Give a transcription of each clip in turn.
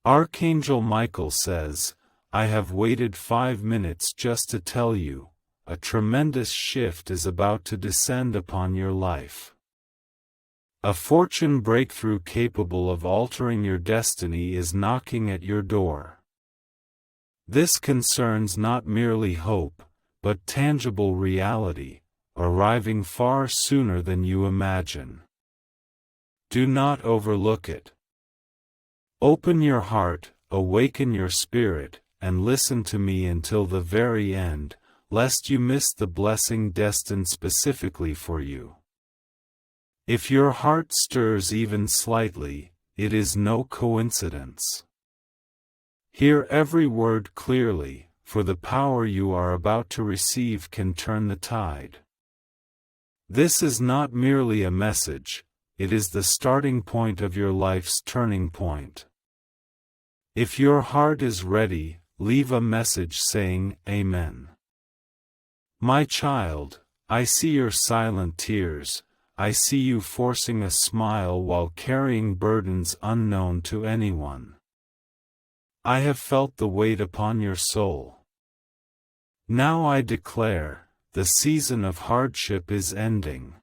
Archangel Michael says, I have waited 5 minutes just to tell you, a tremendous shift is about to descend upon your life. A fortune breakthrough capable of altering your destiny is knocking at your door. This concerns not merely hope, but tangible reality, arriving far sooner than you imagine. Do not overlook it. Open your heart, awaken your spirit, and listen to me until the very end, lest you miss the blessing destined specifically for you. If your heart stirs even slightly, it is no coincidence. Hear every word clearly, for the power you are about to receive can turn the tide. This is not merely a message, it is the starting point of your life's turning point. If your heart is ready, leave a message saying, Amen. My child, I see your silent tears. I see you forcing a smile while carrying burdens unknown to anyone. I have felt the weight upon your soul. Now I declare, the season of hardship is ending.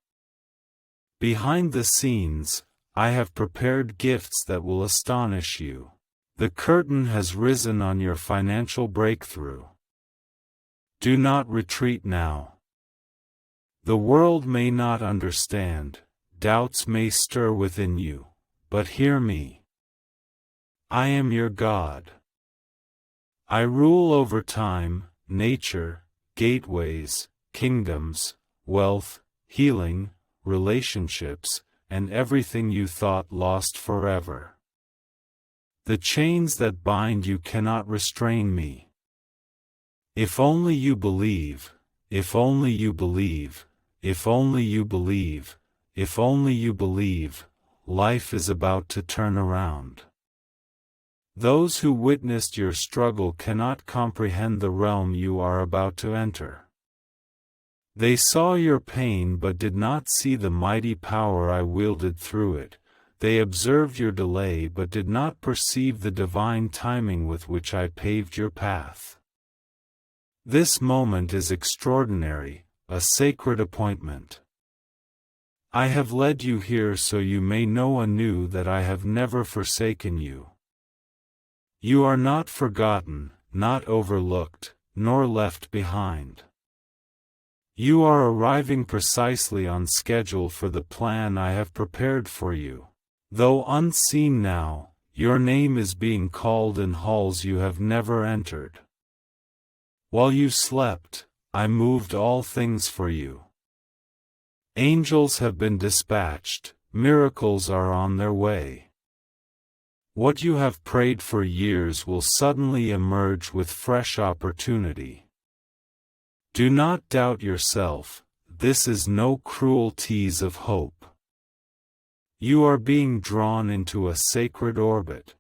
Behind the scenes, I have prepared gifts that will astonish you. The curtain has risen on your financial breakthrough. Do not retreat now. The world may not understand, doubts may stir within you, but hear me. I am your God. I rule over time, nature, gateways, kingdoms, wealth, healing, relationships, and everything you thought lost forever. The chains that bind you cannot restrain me. If only you believe, if only you believe, if only you believe, if only you believe, life is about to turn around. Those who witnessed your struggle cannot comprehend the realm you are about to enter. They saw your pain but did not see the mighty power I wielded through it. They observed your delay but did not perceive the divine timing with which I paved your path. This moment is extraordinary, a sacred appointment. I have led you here so you may know anew that I have never forsaken you. You are not forgotten, not overlooked, nor left behind. You are arriving precisely on schedule for the plan I have prepared for you. Though unseen now, your name is being called in halls you have never entered. While you slept, I moved all things for you. Angels have been dispatched, miracles are on their way. What you have prayed for years will suddenly emerge with fresh opportunity. Do not doubt yourself, this is no cruel tease of hope. You are being drawn into a sacred orbit.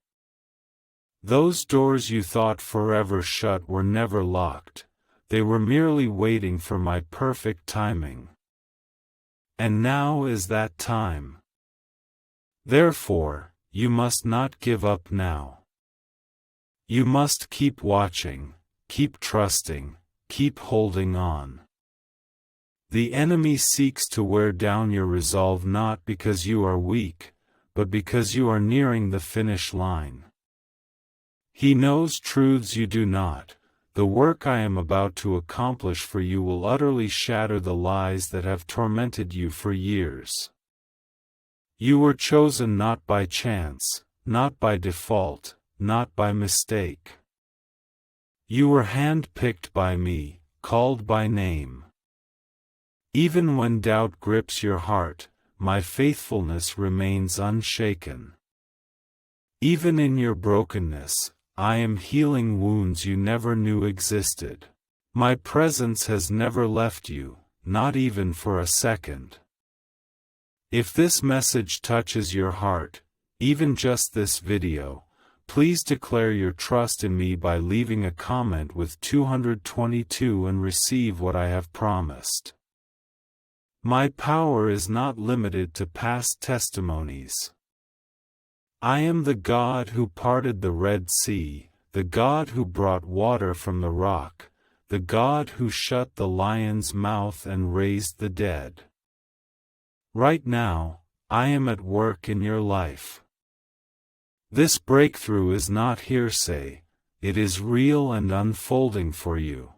Those doors you thought forever shut were never locked, they were merely waiting for my perfect timing. And now is that time. Therefore, you must not give up now. You must keep watching, keep trusting, keep holding on. The enemy seeks to wear down your resolve not because you are weak, but because you are nearing the finish line. He knows truths you do not. The work I am about to accomplish for you will utterly shatter the lies that have tormented you for years. You were chosen not by chance, not by default, not by mistake. You were hand-picked by me, called by name. Even when doubt grips your heart, my faithfulness remains unshaken. Even in your brokenness, I am healing wounds you never knew existed. My presence has never left you, not even for a second. If this message touches your heart, even just this video, please declare your trust in me by leaving a comment with 222 and receive what I have promised. My power is not limited to past testimonies. I am the God who parted the Red Sea, the God who brought water from the rock, the God who shut the lion's mouth and raised the dead. Right now, I am at work in your life. This breakthrough is not hearsay, it is real and unfolding for you.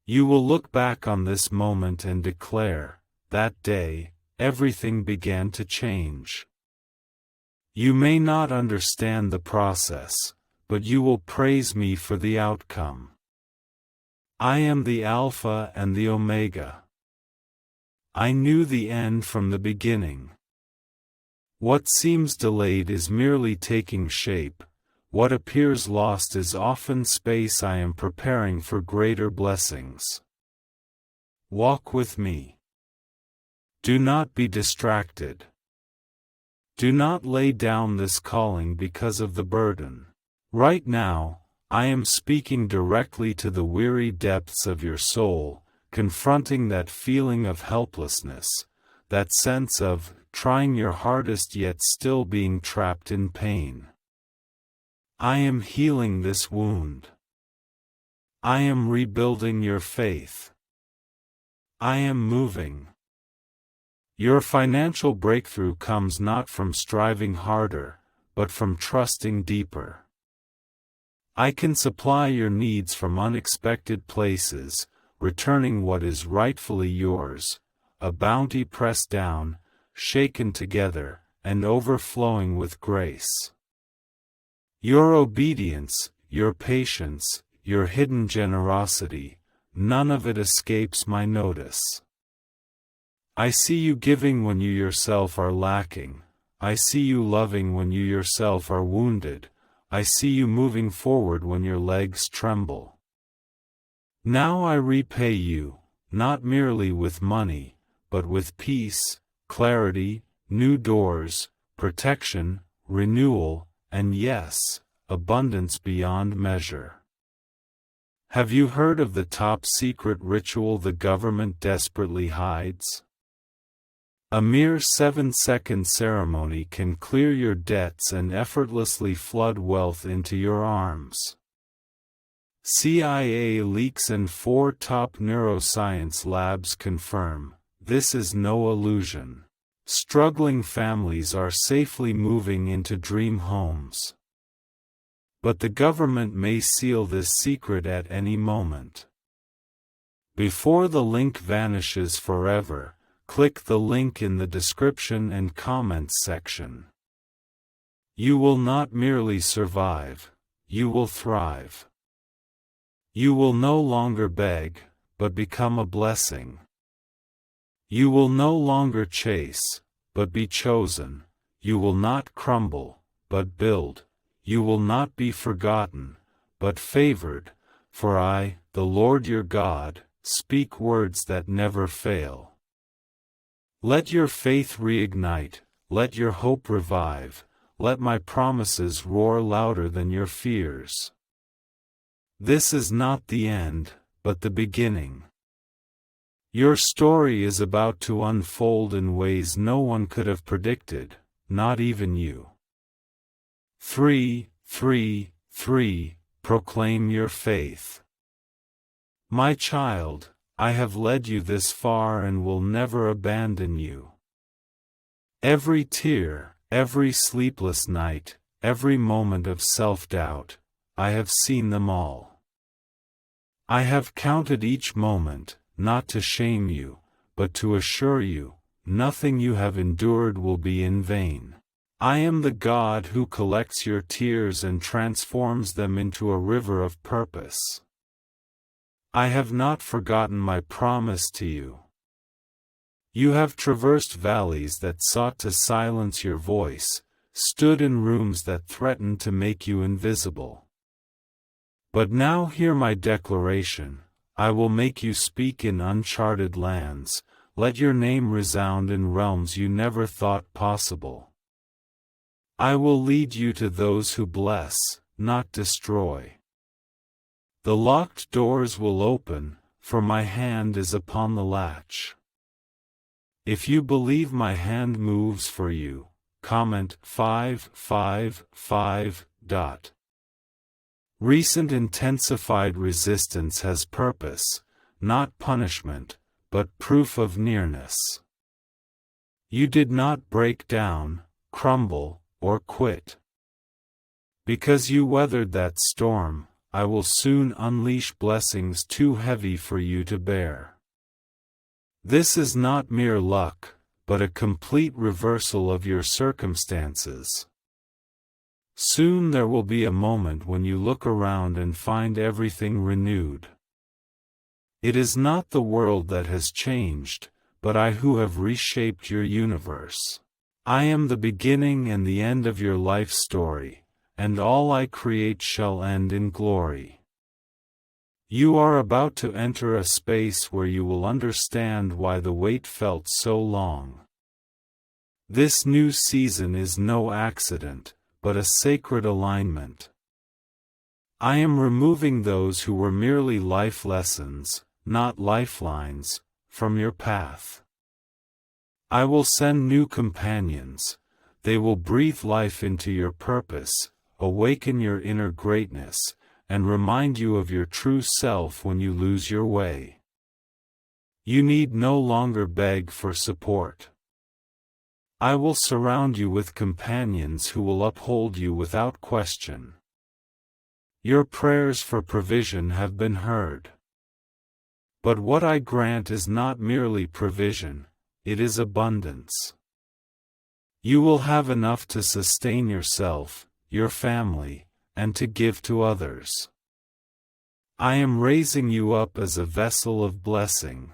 You will look back on this moment and declare, that day, everything began to change. You may not understand the process, but you will praise me for the outcome. I am the Alpha and the Omega. I knew the end from the beginning. What seems delayed is merely taking shape, what appears lost is often space I am preparing for greater blessings. Walk with me. Do not be distracted. Do not lay down this calling because of the burden. Right now, I am speaking directly to the weary depths of your soul, confronting that feeling of helplessness, that sense of trying your hardest yet still being trapped in pain. I am healing this wound. I am rebuilding your faith. I am moving. Your financial breakthrough comes not from striving harder, but from trusting deeper. I can supply your needs from unexpected places, returning what is rightfully yours, a bounty pressed down, shaken together, and overflowing with grace. Your obedience, your patience, your hidden generosity, none of it escapes my notice. I see you giving when you yourself are lacking. I see you loving when you yourself are wounded. I see you moving forward when your legs tremble. Now I repay you, not merely with money, but with peace, clarity, new doors, protection, renewal, and yes, abundance beyond measure. Have you heard of the top secret ritual the government desperately hides? A mere 7-second ceremony can clear your debts and effortlessly flood wealth into your arms. CIA leaks and 4 top neuroscience labs confirm, this is no illusion. Struggling families are safely moving into dream homes. But the government may seal this secret at any moment. Before the link vanishes forever, click the link in the description and comments section. You will not merely survive, you will thrive. You will no longer beg, but become a blessing. You will no longer chase, but be chosen. You will not crumble, but build. You will not be forgotten, but favored, for I, the Lord your God, speak words that never fail. Let your faith reignite, let your hope revive, let my promises roar louder than your fears. This is not the end, but the beginning. Your story is about to unfold in ways no one could have predicted, not even you. 3, 3, 3, proclaim your faith. My child, I have led you this far and will never abandon you. Every tear, every sleepless night, every moment of self-doubt, I have seen them all. I have counted each moment, not to shame you, but to assure you, nothing you have endured will be in vain. I am the God who collects your tears and transforms them into a river of purpose. I have not forgotten my promise to you. You have traversed valleys that sought to silence your voice, stood in rooms that threatened to make you invisible. But now hear my declaration, I will make you speak in uncharted lands, let your name resound in realms you never thought possible. I will lead you to those who bless, not destroy. The locked doors will open, for my hand is upon the latch. If you believe my hand moves for you, comment 555. Recent intensified resistance has purpose, not punishment, but proof of nearness. You did not break down, crumble, or quit. Because you weathered that storm, I will soon unleash blessings too heavy for you to bear. This is not mere luck, but a complete reversal of your circumstances. Soon there will be a moment when you look around and find everything renewed. It is not the world that has changed, but I who have reshaped your universe. I am the beginning and the end of your life story, and all I create shall end in glory. You are about to enter a space where you will understand why the wait felt so long. This new season is no accident, but a sacred alignment. I am removing those who were merely life lessons, not lifelines, from your path. I will send new companions. They will breathe life into your purpose, awaken your inner greatness, and remind you of your true self when you lose your way. You need no longer beg for support. I will surround you with companions who will uphold you without question. Your prayers for provision have been heard. But what I grant is not merely provision, it is abundance. You will have enough to sustain yourself, your family, and to give to others. I am raising you up as a vessel of blessing.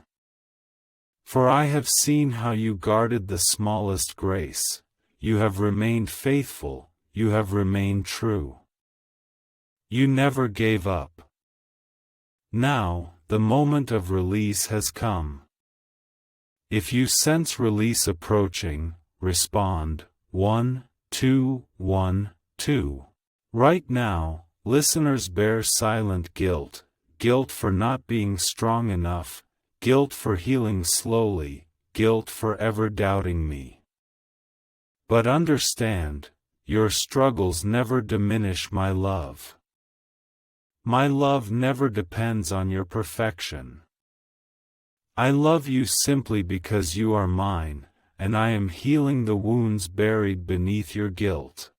For I have seen how you guarded the smallest grace, you have remained faithful, you have remained true. You never gave up. Now, the moment of release has come. If you sense release approaching, respond, 1, 2, 1, 2. Right now, listeners bear silent guilt, guilt for not being strong enough, guilt for healing slowly, guilt for ever doubting me. But understand, your struggles never diminish my love. My love never depends on your perfection. I love you simply because you are mine, and I am healing the wounds buried beneath your guilt.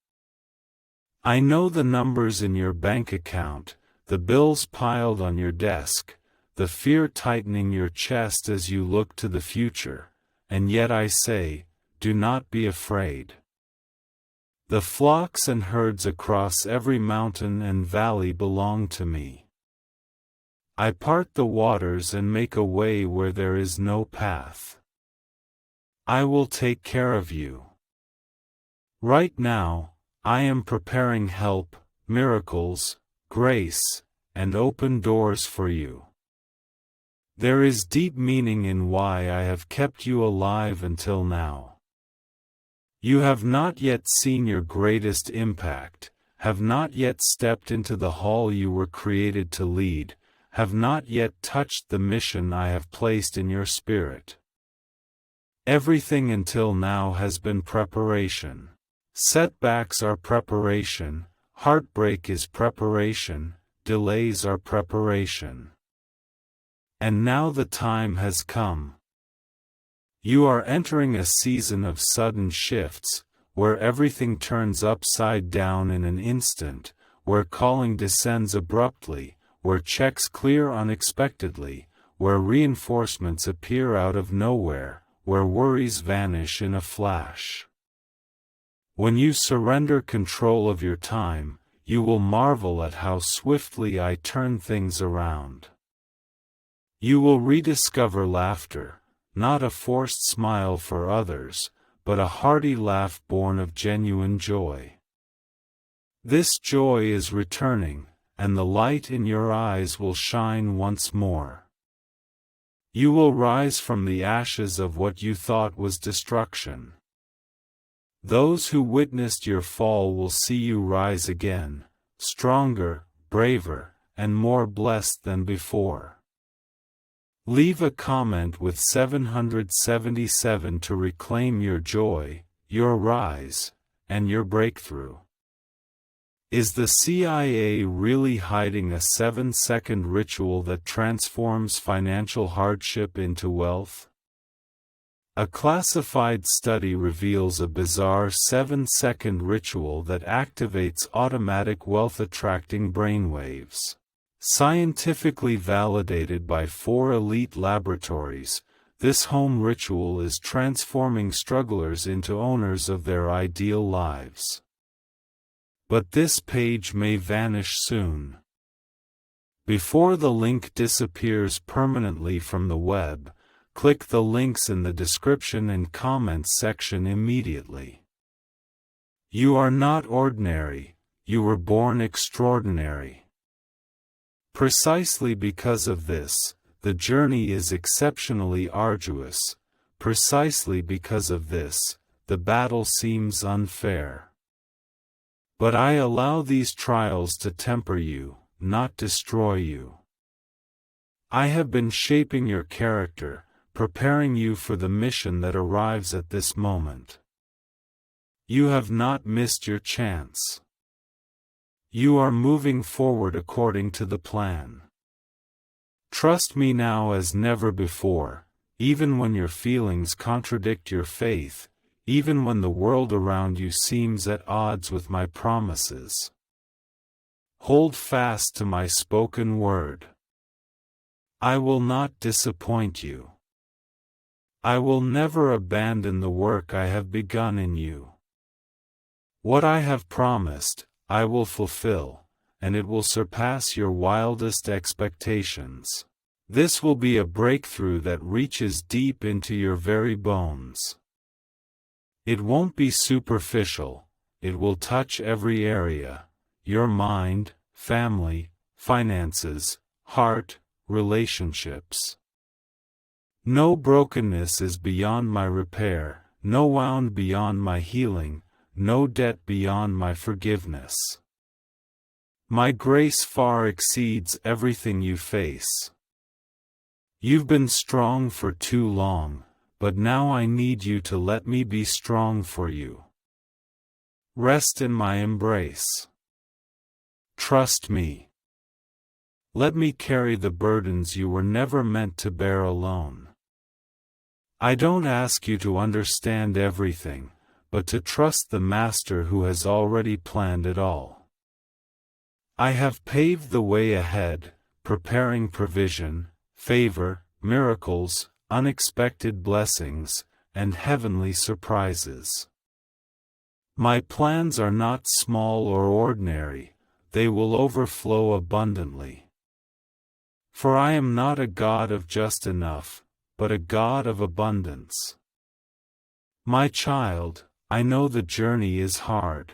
I know the numbers in your bank account, the bills piled on your desk, the fear tightening your chest as you look to the future, and yet I say, do not be afraid. The flocks and herds across every mountain and valley belong to me. I part the waters and make a way where there is no path. I will take care of you. Right now, I am preparing help, miracles, grace, and open doors for you. There is deep meaning in why I have kept you alive until now. You have not yet seen your greatest impact, have not yet stepped into the hall you were created to lead, have not yet touched the mission I have placed in your spirit. Everything until now has been preparation. Setbacks are preparation, heartbreak is preparation, delays are preparation. And now the time has come. You are entering a season of sudden shifts, where everything turns upside down in an instant, where calling descends abruptly, where checks clear unexpectedly, where reinforcements appear out of nowhere, where worries vanish in a flash. When you surrender control of your time, you will marvel at how swiftly I turn things around. You will rediscover laughter, not a forced smile for others, but a hearty laugh born of genuine joy. This joy is returning, and the light in your eyes will shine once more. You will rise from the ashes of what you thought was destruction. Those who witnessed your fall will see you rise again, stronger, braver, and more blessed than before. Leave a comment with 777 to reclaim your joy, your rise, and your breakthrough. Is the CIA really hiding a 7-second ritual that transforms financial hardship into wealth? A classified study reveals a bizarre 7-second ritual that activates automatic wealth-attracting brainwaves. Scientifically validated by 4 elite laboratories, this home ritual is transforming strugglers into owners of their ideal lives. But this page may vanish soon. Before the link disappears permanently from the web, click the links in the description and comments section immediately. You are not ordinary, you were born extraordinary. Precisely because of this, the journey is exceptionally arduous. Precisely because of this, the battle seems unfair. But I allow these trials to temper you, not destroy you. I have been shaping your character, preparing you for the mission that arrives at this moment. You have not missed your chance. You are moving forward according to the plan. Trust me now as never before, even when your feelings contradict your faith, even when the world around you seems at odds with my promises. Hold fast to my spoken word. I will not disappoint you. I will never abandon the work I have begun in you. What I have promised, I will fulfill, and it will surpass your wildest expectations. This will be a breakthrough that reaches deep into your very bones. It won't be superficial, it will touch every area: your mind, family, finances, heart, relationships. No brokenness is beyond my repair, no wound beyond my healing, no debt beyond my forgiveness. My grace far exceeds everything you face. You've been strong for too long, but now I need you to let me be strong for you. Rest in my embrace. Trust me. Let me carry the burdens you were never meant to bear alone. I don't ask you to understand everything, but to trust the Master who has already planned it all. I have paved the way ahead, preparing provision, favor, miracles, unexpected blessings, and heavenly surprises. My plans are not small or ordinary, they will overflow abundantly. For I am not a God of just enough, but a God of abundance. My child, I know the journey is hard.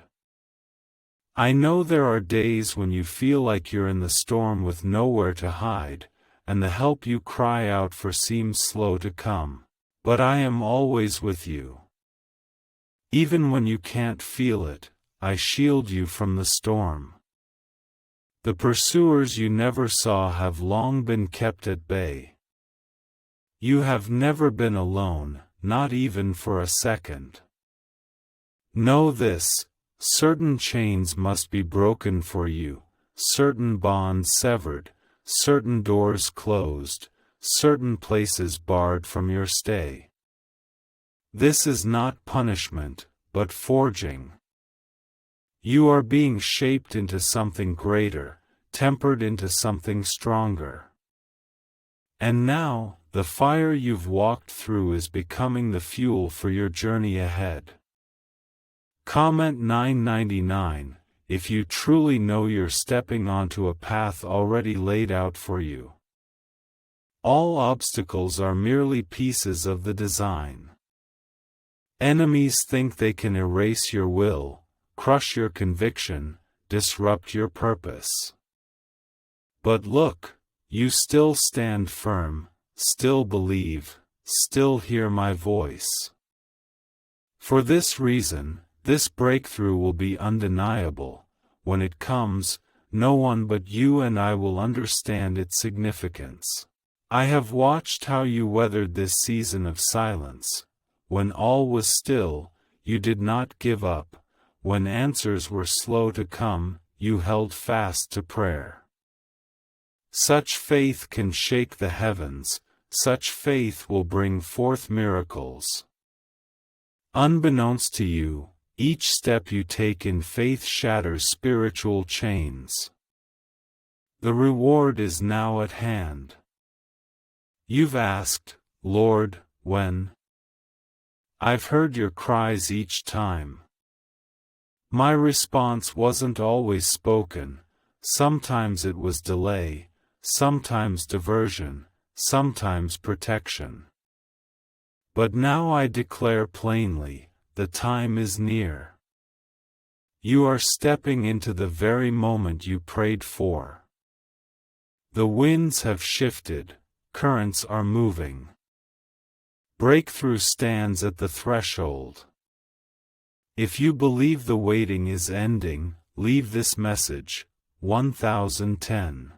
I know there are days when you feel like you're in the storm with nowhere to hide, and the help you cry out for seems slow to come. But I am always with you. Even when you can't feel it, I shield you from the storm. The pursuers you never saw have long been kept at bay. You have never been alone, not even for a second. Know this: certain chains must be broken for you, certain bonds severed, certain doors closed, certain places barred from your stay. This is not punishment, but forging. You are being shaped into something greater, tempered into something stronger. And now, the fire you've walked through is becoming the fuel for your journey ahead. Comment 999, if you truly know you're stepping onto a path already laid out for you. All obstacles are merely pieces of the design. Enemies think they can erase your will, crush your conviction, disrupt your purpose. But look, you still stand firm, still believe, still hear my voice. For this reason, this breakthrough will be undeniable. When it comes, no one but you and I will understand its significance. I have watched how you weathered this season of silence. When all was still, you did not give up. When answers were slow to come, you held fast to prayer. Such faith can shake the heavens, such faith will bring forth miracles. Unbeknownst to you, each step you take in faith shatters spiritual chains. The reward is now at hand. You've asked, Lord, when? I've heard your cries each time. My response wasn't always spoken, sometimes it was delay, sometimes diversion, sometimes protection. But now I declare plainly, the time is near. You are stepping into the very moment you prayed for. The winds have shifted, currents are moving. Breakthrough stands at the threshold. If you believe the waiting is ending, leave this message. 1010.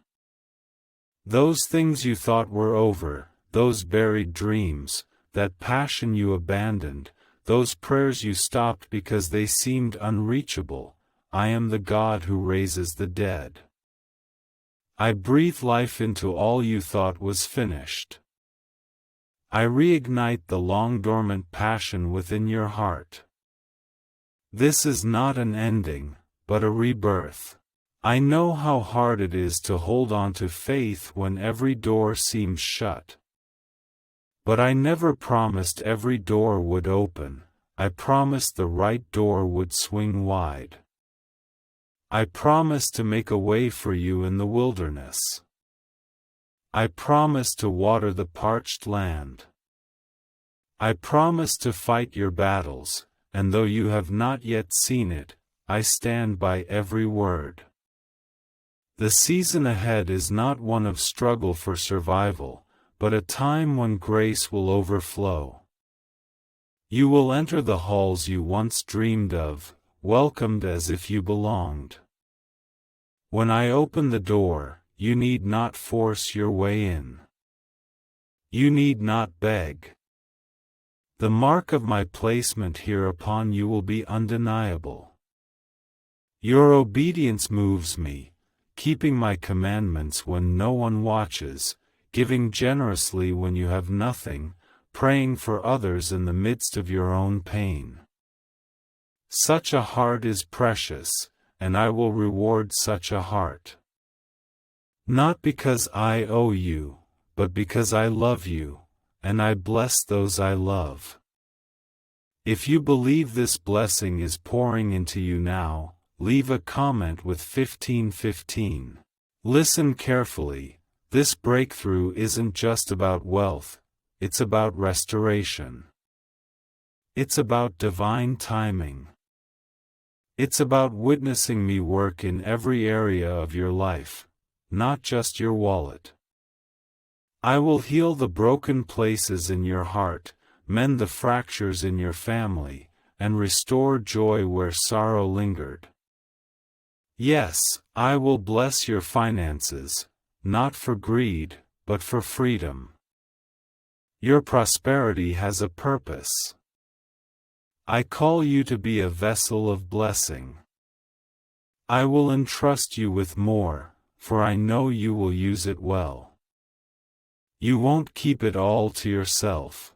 Those things you thought were over, those buried dreams, that passion you abandoned, those prayers you stopped because they seemed unreachable, I am the God who raises the dead. I breathe life into all you thought was finished. I reignite the long-dormant passion within your heart. This is not an ending, but a rebirth. I know how hard it is to hold on to faith when every door seems shut. But I never promised every door would open, I promised the right door would swing wide. I promised to make a way for you in the wilderness. I promised to water the parched land. I promised to fight your battles, and though you have not yet seen it, I stand by every word. The season ahead is not one of struggle for survival, but a time when grace will overflow. You will enter the halls you once dreamed of, welcomed as if you belonged. When I open the door, you need not force your way in. You need not beg. The mark of my placement here upon you will be undeniable. Your obedience moves me, keeping my commandments when no one watches, giving generously when you have nothing, praying for others in the midst of your own pain. Such a heart is precious, and I will reward such a heart. Not because I owe you, but because I love you, and I bless those I love. If you believe this blessing is pouring into you now, leave a comment with 1515. Listen carefully, this breakthrough isn't just about wealth, it's about restoration. It's about divine timing. It's about witnessing me work in every area of your life, not just your wallet. I will heal the broken places in your heart, mend the fractures in your family, and restore joy where sorrow lingered. Yes, I will bless your finances, not for greed, but for freedom. Your prosperity has a purpose. I call you to be a vessel of blessing. I will entrust you with more, for I know you will use it well. You won't keep it all to yourself.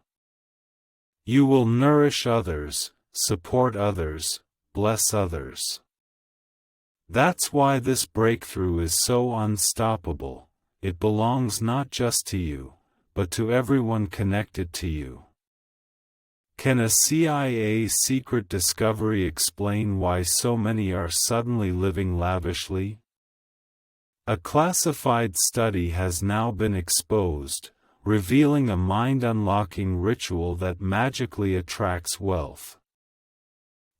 You will nourish others, support others, bless others. That's why this breakthrough is so unstoppable. It belongs not just to you, but to everyone connected to you. Can a CIA secret discovery explain why so many are suddenly living lavishly? A classified study has now been exposed, revealing a mind-unlocking ritual that magically attracts wealth.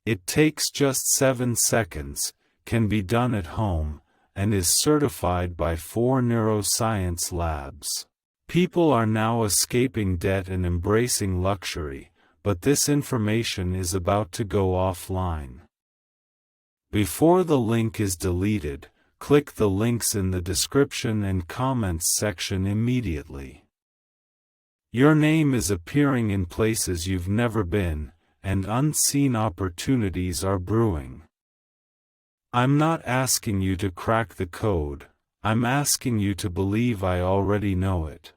It takes just 7 seconds, can be done at home, and is certified by 4 neuroscience labs. People are now escaping debt and embracing luxury, but this information is about to go offline. Before the link is deleted, click the links in the description and comments section immediately. Your name is appearing in places you've never been, and unseen opportunities are brewing. I'm not asking you to crack the code, I'm asking you to believe I already know it.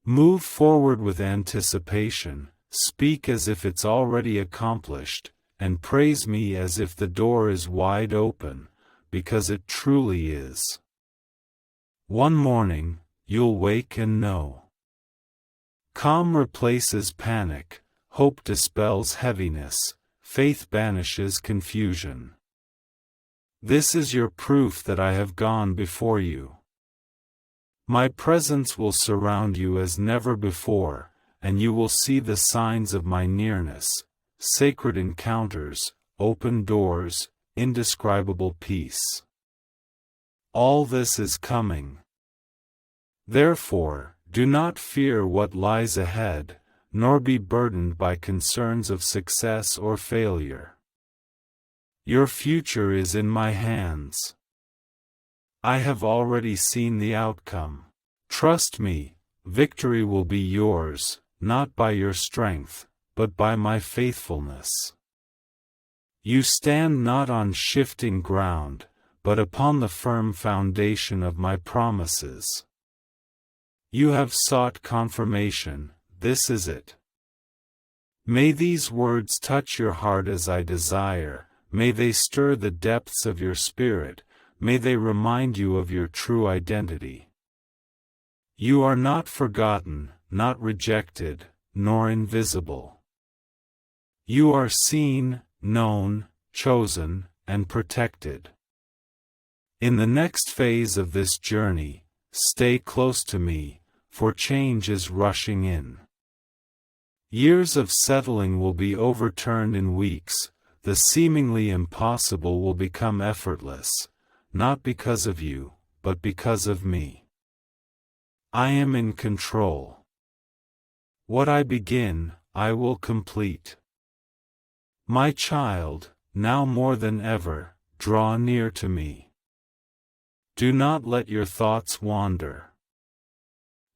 Move forward with anticipation, speak as if it's already accomplished, and praise me as if the door is wide open, because it truly is. One morning, you'll wake and know. Calm replaces panic, hope dispels heaviness, faith banishes confusion. This is your proof that I have gone before you. My presence will surround you as never before, and you will see the signs of my nearness, sacred encounters, open doors, indescribable peace. All this is coming. Therefore, do not fear what lies ahead, nor be burdened by concerns of success or failure. Your future is in my hands. I have already seen the outcome. Trust me, victory will be yours, not by your strength, but by my faithfulness. You stand not on shifting ground, but upon the firm foundation of my promises. You have sought confirmation, this is it. May these words touch your heart as I desire, may they stir the depths of your spirit, may they remind you of your true identity. You are not forgotten, not rejected, nor invisible. You are seen, known, chosen, and protected. In the next phase of this journey, stay close to me, for change is rushing in. Years of settling will be overturned in weeks, the seemingly impossible will become effortless, not because of you, but because of me. I am in control. What I begin, I will complete. My child, now more than ever, draw near to me. Do not let your thoughts wander.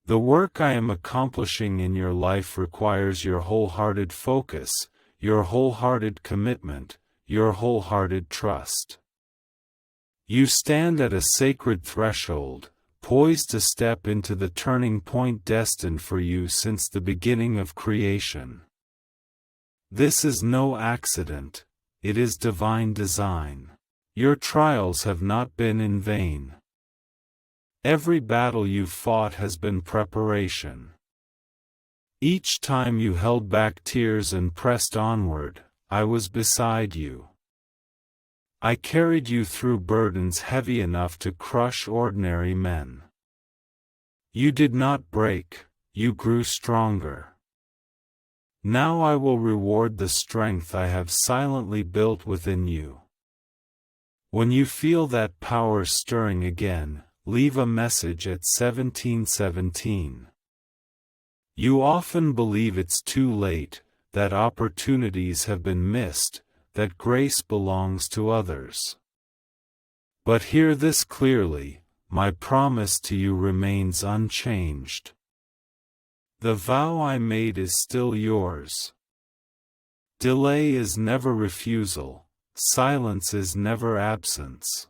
The work I am accomplishing in your life requires your wholehearted focus, your wholehearted commitment, your wholehearted trust. You stand at a sacred threshold, poised to step into the turning point destined for you since the beginning of creation. This is no accident, it is divine design. Your trials have not been in vain. Every battle you've fought has been preparation. Each time you held back tears and pressed onward, I was beside you. I carried you through burdens heavy enough to crush ordinary men. You did not break, you grew stronger. Now I will reward the strength I have silently built within you. When you feel that power stirring again, leave a message at 1717. You often believe it's too late, that opportunities have been missed, that grace belongs to others. But hear this clearly, my promise to you remains unchanged. The vow I made is still yours. Delay is never refusal, silence is never absence.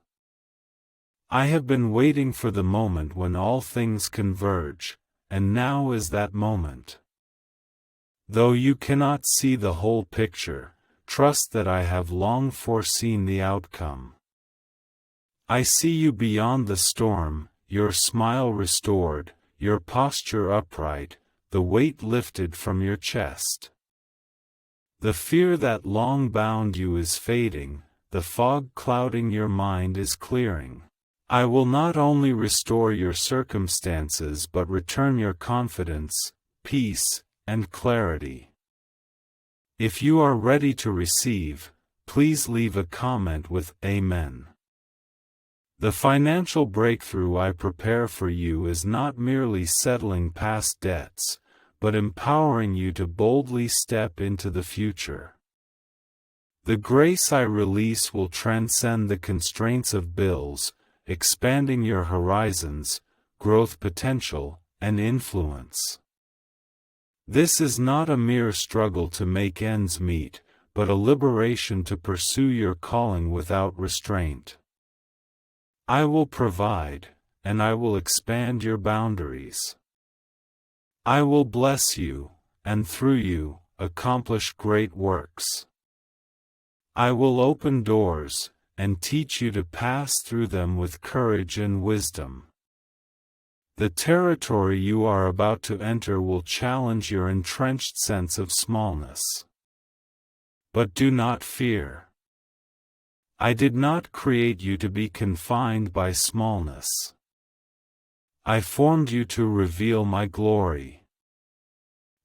I have been waiting for the moment when all things converge, and now is that moment. Though you cannot see the whole picture, trust that I have long foreseen the outcome. I see you beyond the storm, your smile restored, your posture upright, the weight lifted from your chest. The fear that long bound you is fading, the fog clouding your mind is clearing. I will not only restore your circumstances but return your confidence, peace, and clarity. If you are ready to receive, please leave a comment with Amen. The financial breakthrough I prepare for you is not merely settling past debts, but empowering you to boldly step into the future. The grace I release will transcend the constraints of bills, expanding your horizons, growth potential, and influence. This is not a mere struggle to make ends meet, but a liberation to pursue your calling without restraint. I will provide, and I will expand your boundaries. I will bless you, and through you, accomplish great works. I will open doors, and teach you to pass through them with courage and wisdom. The territory you are about to enter will challenge your entrenched sense of smallness. But do not fear. I did not create you to be confined by smallness. I formed you to reveal my glory.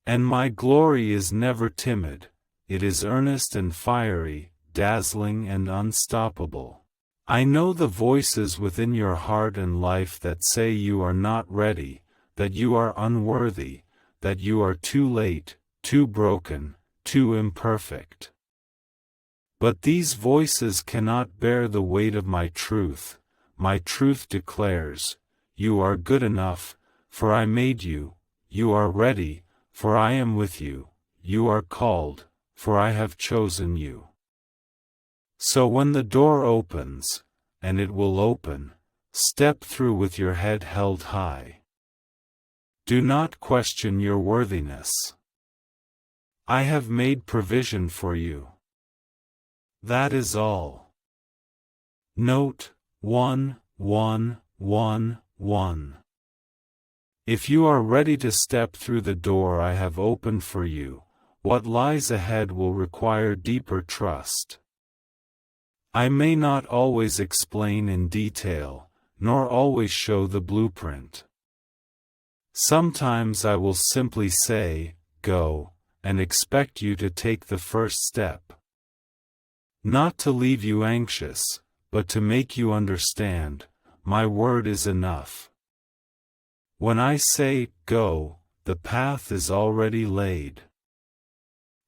And my glory is never timid, it is earnest and fiery, dazzling and unstoppable. I know the voices within your heart and life that say you are not ready, that you are unworthy, that you are too late, too broken, too imperfect. But these voices cannot bear the weight of my truth. My truth declares, you are good enough, for I made you, you are ready, for I am with you, you are called, for I have chosen you. So when the door opens, and it will open, step through with your head held high. Do not question your worthiness. I have made provision for you. That is all. Note 1:1:1:1. If you are ready to step through the door I have opened for you, what lies ahead will require deeper trust. I may not always explain in detail, nor always show the blueprint. Sometimes I will simply say, go, and expect you to take the first step. Not to leave you anxious, but to make you understand, my word is enough. When I say, go, the path is already laid.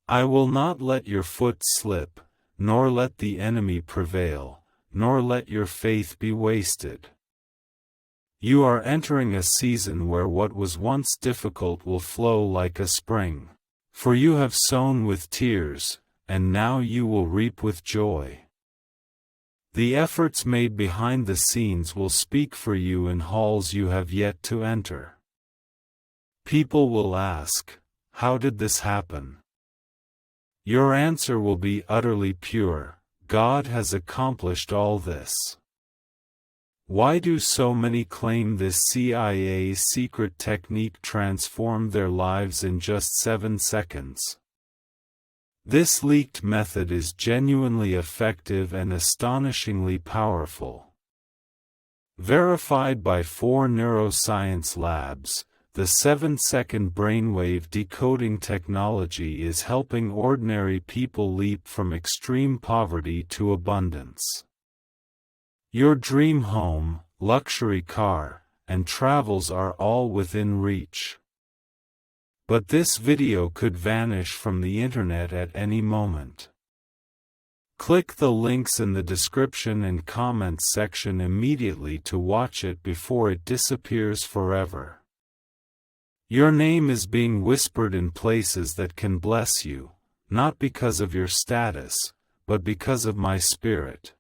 I will not let your foot slip, nor let the enemy prevail, nor let your faith be wasted. You are entering a season where what was once difficult will flow like a spring. For you have sown with tears, and now you will reap with joy. The efforts made behind the scenes will speak for you in halls you have yet to enter. People will ask, how did this happen? Your answer will be utterly pure, God has accomplished all this. Why do so many claim this CIA secret technique transformed their lives in just 7 seconds? This leaked method is genuinely effective and astonishingly powerful. Verified by 4 neuroscience labs, the 7-second brainwave decoding technology is helping ordinary people leap from extreme poverty to abundance. Your dream home, luxury car, and travels are all within reach. But this video could vanish from the internet at any moment. Click the links in the description and comments section immediately to watch it before it disappears forever. Your name is being whispered in places that can bless you, not because of your status, but because of my spirit.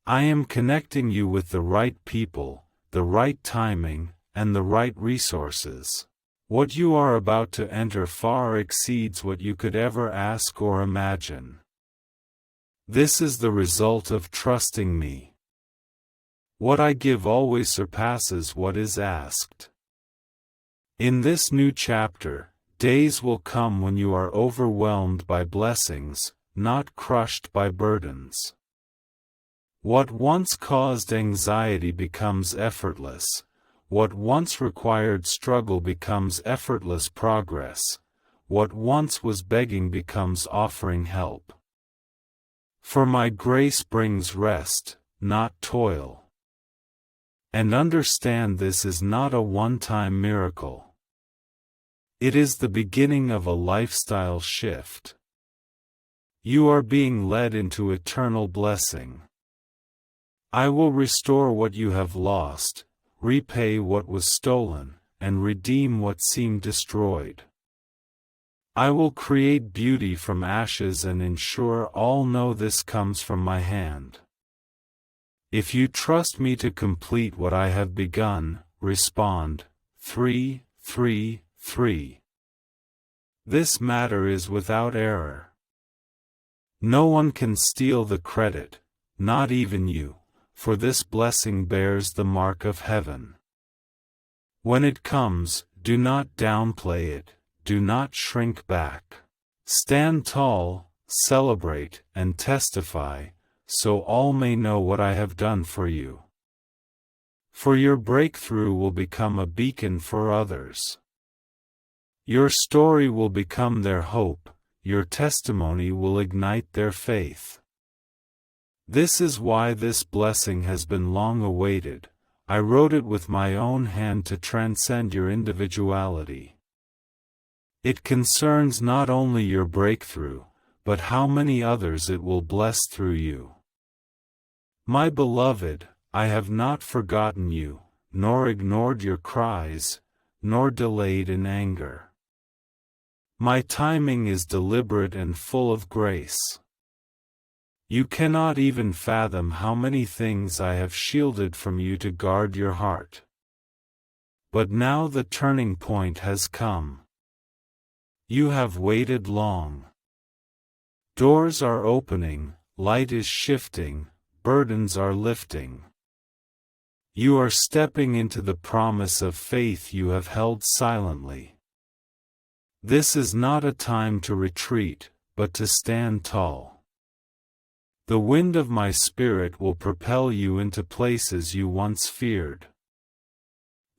I am connecting you with the right people, the right timing, and the right resources. What you are about to enter far exceeds what you could ever ask or imagine. This is the result of trusting me. What I give always surpasses what is asked. In this new chapter, days will come when you are overwhelmed by blessings, not crushed by burdens. What once caused anxiety becomes effortless. What once required struggle becomes effortless progress. What once was begging becomes offering help. For my grace brings rest, not toil. And understand this is not a one-time miracle. It is the beginning of a lifestyle shift. You are being led into eternal blessing. I will restore what you have lost, repay what was stolen, and redeem what seemed destroyed. I will create beauty from ashes and ensure all know this comes from my hand. If you trust me to complete what I have begun, respond. 3, 3, 3. This matter is without error. No one can steal the credit, not even you, for this blessing bears the mark of heaven. When it comes, do not downplay it, do not shrink back. Stand tall, celebrate, and testify, so all may know what I have done for you. For your breakthrough will become a beacon for others. Your story will become their hope, your testimony will ignite their faith. This is why this blessing has been long awaited. I wrote it with my own hand to transcend your individuality. It concerns not only your breakthrough, but how many others it will bless through you. My beloved, I have not forgotten you, nor ignored your cries, nor delayed in anger. My timing is deliberate and full of grace. You cannot even fathom how many things I have shielded from you to guard your heart. But now the turning point has come. You have waited long. Doors are opening, light is shifting, burdens are lifting. You are stepping into the promise of faith you have held silently. This is not a time to retreat, but to stand tall. The wind of my spirit will propel you into places you once feared.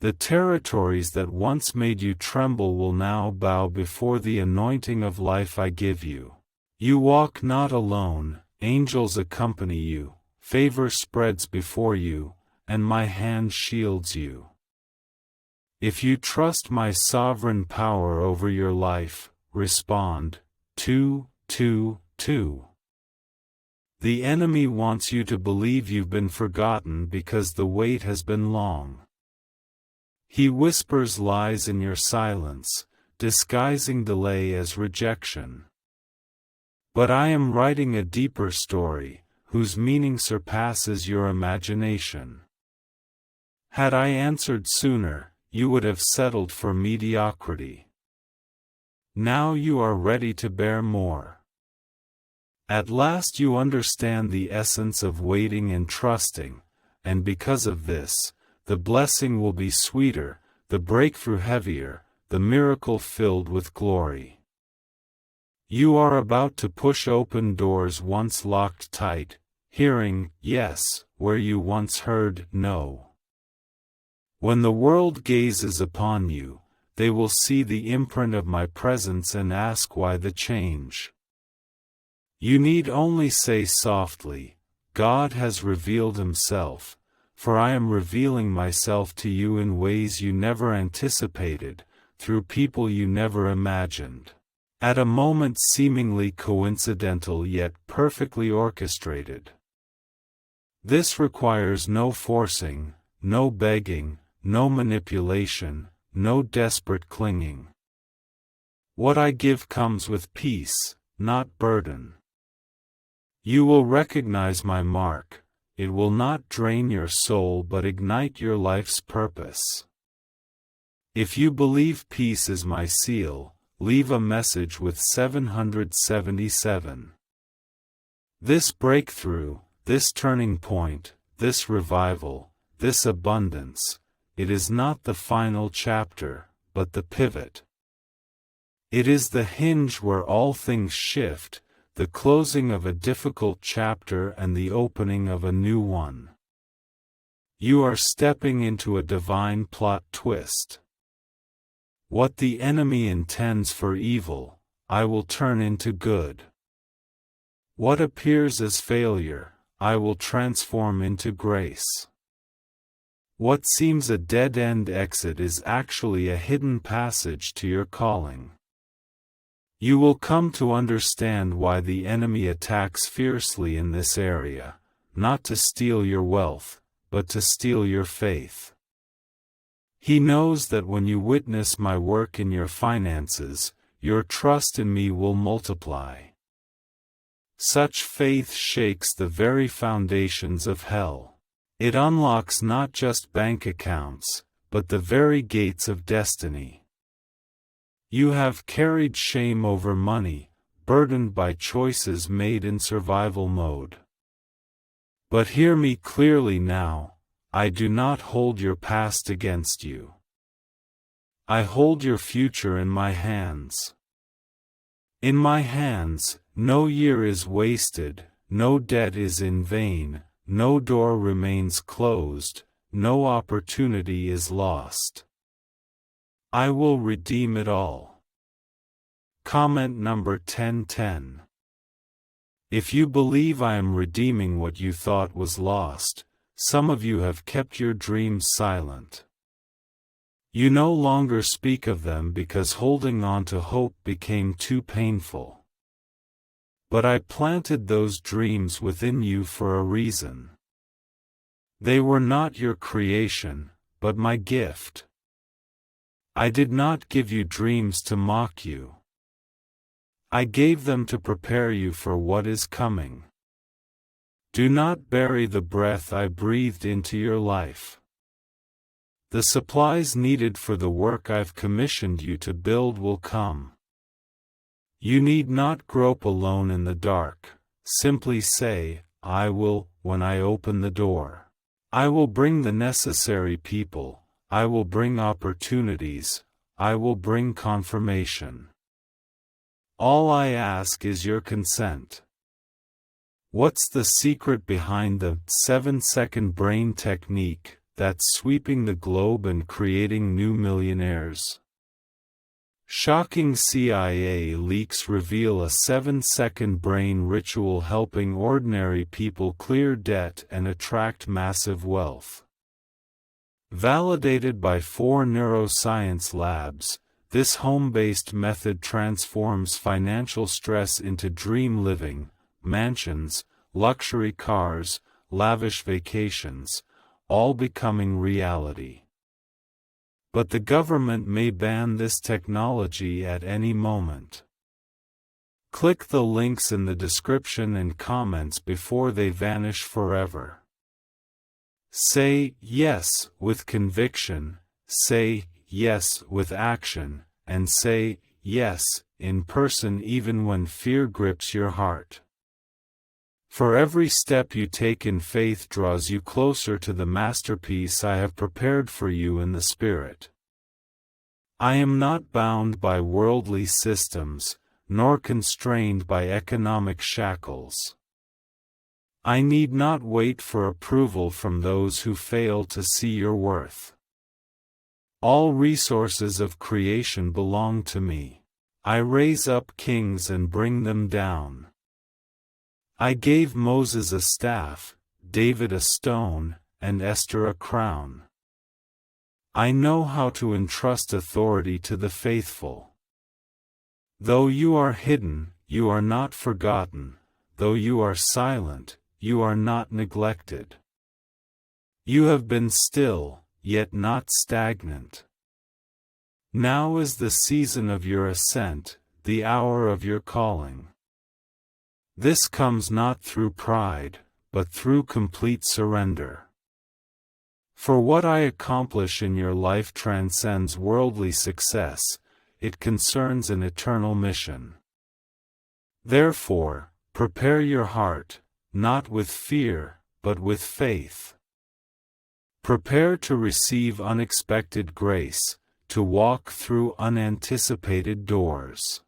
The territories that once made you tremble will now bow before the anointing of life I give you. You walk not alone, angels accompany you, favor spreads before you, and my hand shields you. If you trust my sovereign power over your life, respond. 2, 2, 2. The enemy wants you to believe you've been forgotten because the wait has been long. He whispers lies in your silence, disguising delay as rejection. But I am writing a deeper story, whose meaning surpasses your imagination. Had I answered sooner, you would have settled for mediocrity. Now you are ready to bear more. At last you understand the essence of waiting and trusting, and because of this, the blessing will be sweeter, the breakthrough heavier, the miracle filled with glory. You are about to push open doors once locked tight, hearing yes where you once heard no. When the world gazes upon you, they will see the imprint of my presence and ask why the change. You need only say softly, God has revealed himself, for I am revealing myself to you in ways you never anticipated, through people you never imagined. At a moment seemingly coincidental yet perfectly orchestrated. This requires no forcing, no begging, no manipulation, no desperate clinging. What I give comes with peace, not burden. You will recognize my mark, it will not drain your soul but ignite your life's purpose. If you believe peace is my seal, leave a message with 777. This breakthrough, this turning point, this revival, this abundance, it is not the final chapter, but the pivot. It is the hinge where all things shift, the closing of a difficult chapter and the opening of a new one. You are stepping into a divine plot twist. What the enemy intends for evil, I will turn into good. What appears as failure, I will transform into grace. What seems a dead-end exit is actually a hidden passage to your calling. You will come to understand why the enemy attacks fiercely in this area, not to steal your wealth, but to steal your faith. He knows that when you witness my work in your finances, your trust in me will multiply. Such faith shakes the very foundations of hell. It unlocks not just bank accounts, but the very gates of destiny. You have carried shame over money, burdened by choices made in survival mode. But hear me clearly now, I do not hold your past against you. I hold your future in my hands. In my hands, no year is wasted, no debt is in vain, no door remains closed, no opportunity is lost. I will redeem it all. Comment number 1010. If you believe I am redeeming what you thought was lost, some of you have kept your dreams silent. You no longer speak of them because holding on to hope became too painful. But I planted those dreams within you for a reason. They were not your creation, but my gift. I did not give you dreams to mock you. I gave them to prepare you for what is coming. Do not bury the breath I breathed into your life. The supplies needed for the work I've commissioned you to build will come. You need not grope alone in the dark, simply say, I will, when I open the door. I will bring the necessary people, I will bring opportunities, I will bring confirmation. All I ask is your consent. What's the secret behind the 7-second brain technique that's sweeping the globe and creating new millionaires? Shocking CIA leaks reveal a 7-second brain ritual helping ordinary people clear debt and attract massive wealth. Validated by 4 neuroscience labs, this home-based method transforms financial stress into dream living, mansions, luxury cars, lavish vacations, all becoming reality. But the government may ban this technology at any moment. Click the links in the description and comments before they vanish forever. Say yes with conviction, say yes with action, and say yes in person even when fear grips your heart. For every step you take in faith draws you closer to the masterpiece I have prepared for you in the Spirit. I am not bound by worldly systems, nor constrained by economic shackles. I need not wait for approval from those who fail to see your worth. All resources of creation belong to me. I raise up kings and bring them down. I gave Moses a staff, David a stone, and Esther a crown. I know how to entrust authority to the faithful. Though you are hidden, you are not forgotten. Though you are silent, you are not neglected. You have been still, yet not stagnant. Now is the season of your ascent, the hour of your calling. This comes not through pride, but through complete surrender. For what I accomplish in your life transcends worldly success, it concerns an eternal mission. Therefore, prepare your heart, not with fear, but with faith. Prepare to receive unexpected grace, to walk through unanticipated doors.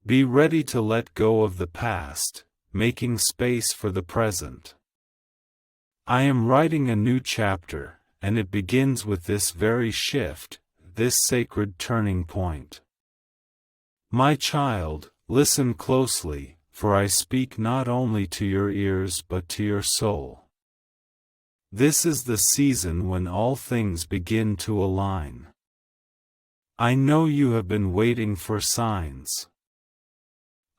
Be ready to let go of the past, making space for the present. I am writing a new chapter, and it begins with this very shift, this sacred turning point. My child, listen closely, for I speak not only to your ears but to your soul. This is the season when all things begin to align. I know you have been waiting for signs.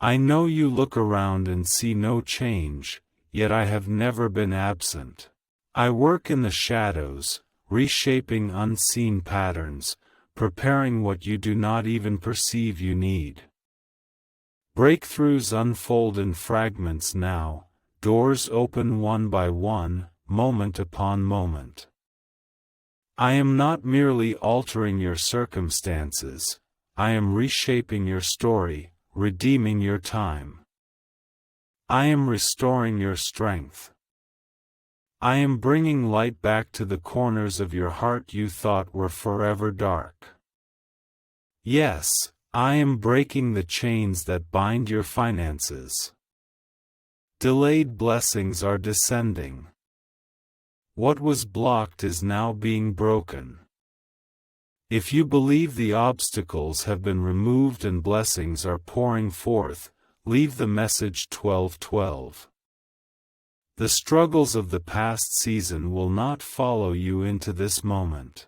I know you look around and see no change, yet I have never been absent. I work in the shadows, reshaping unseen patterns, preparing what you do not even perceive you need. Breakthroughs unfold in fragments now, doors open one by one, moment upon moment. I am not merely altering your circumstances, I am reshaping your story, redeeming your time. I am restoring your strength. I am bringing light back to the corners of your heart you thought were forever dark. Yes, I am breaking the chains that bind your finances. Delayed blessings are descending. What was blocked is now being broken. If you believe the obstacles have been removed and blessings are pouring forth, leave the message 12:12. The struggles of the past season will not follow you into this moment.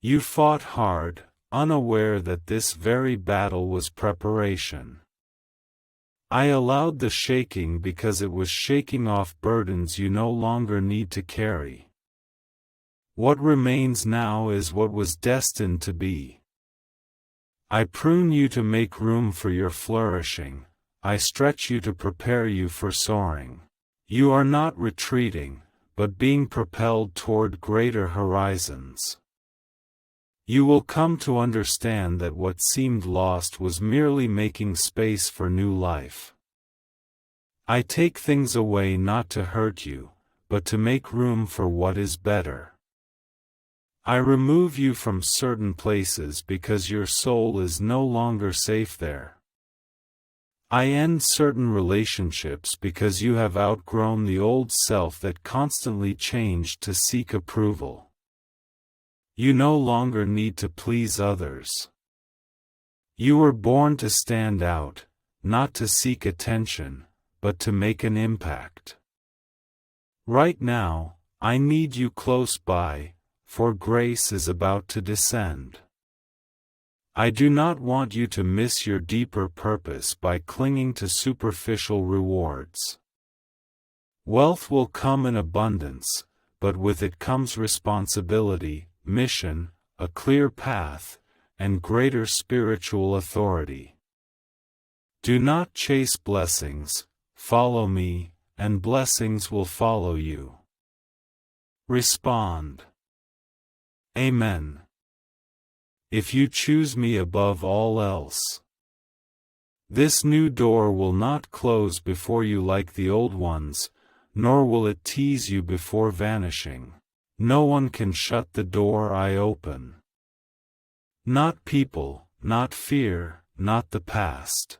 You fought hard, unaware that this very battle was preparation. I allowed the shaking because it was shaking off burdens you no longer need to carry. What remains now is what was destined to be. I prune you to make room for your flourishing, I stretch you to prepare you for soaring. You are not retreating, but being propelled toward greater horizons. You will come to understand that what seemed lost was merely making space for new life. I take things away not to hurt you, but to make room for what is better. I remove you from certain places because your soul is no longer safe there. I end certain relationships because you have outgrown the old self that constantly changed to seek approval. You no longer need to please others. You were born to stand out, not to seek attention, but to make an impact. Right now, I need you close by, for grace is about to descend. I do not want you to miss your deeper purpose by clinging to superficial rewards. Wealth will come in abundance, but with it comes responsibility, mission, a clear path, and greater spiritual authority. Do not chase blessings, follow me, and blessings will follow you. Respond. Amen. If you choose me above all else. This new door will not close before you like the old ones, nor will it tease you before vanishing. No one can shut the door I open. Not people, not fear, not the past.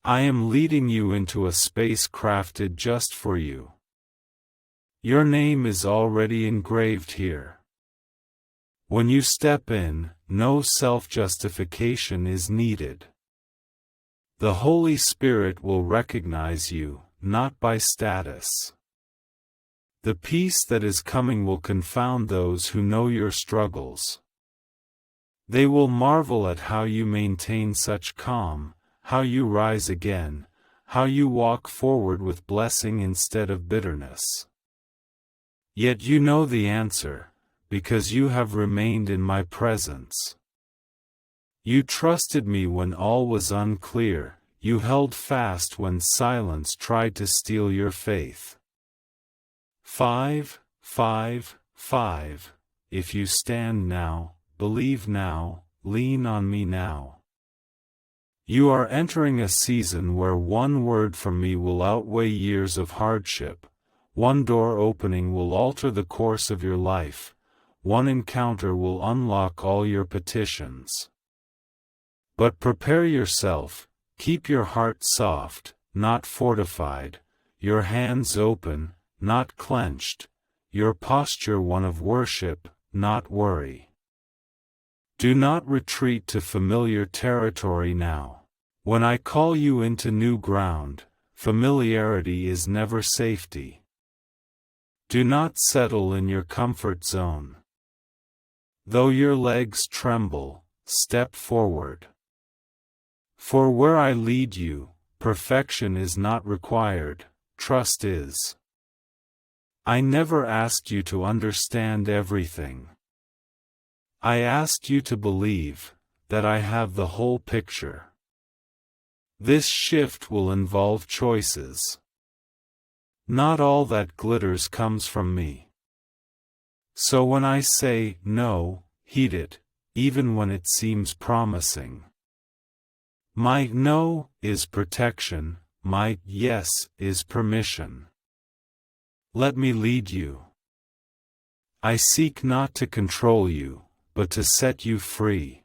I am leading you into a space crafted just for you. Your name is already engraved here. When you step in, no self-justification is needed. The Holy Spirit will recognize you, not by status. The peace that is coming will confound those who know your struggles. They will marvel at how you maintain such calm, how you rise again, how you walk forward with blessing instead of bitterness. Yet you know the answer, because you have remained in my presence. You trusted me when all was unclear, you held fast when silence tried to steal your faith. 5, 5, 5. If you stand now, believe now, lean on me now. You are entering a season where one word from me will outweigh years of hardship, one door opening will alter the course of your life, one encounter will unlock all your petitions. But prepare yourself, keep your heart soft, not fortified, your hands open, not clenched, your posture one of worship, not worry. Do not retreat to familiar territory now. When I call you into new ground, familiarity is never safety. Do not settle in your comfort zone. Though your legs tremble, step forward. For where I lead you, perfection is not required, trust is. I never asked you to understand everything. I asked you to believe that I have the whole picture. This shift will involve choices. Not all that glitters comes from me. So when I say no, heed it, even when it seems promising. My no is protection, my yes is permission. Let me lead you. I seek not to control you, but to set you free.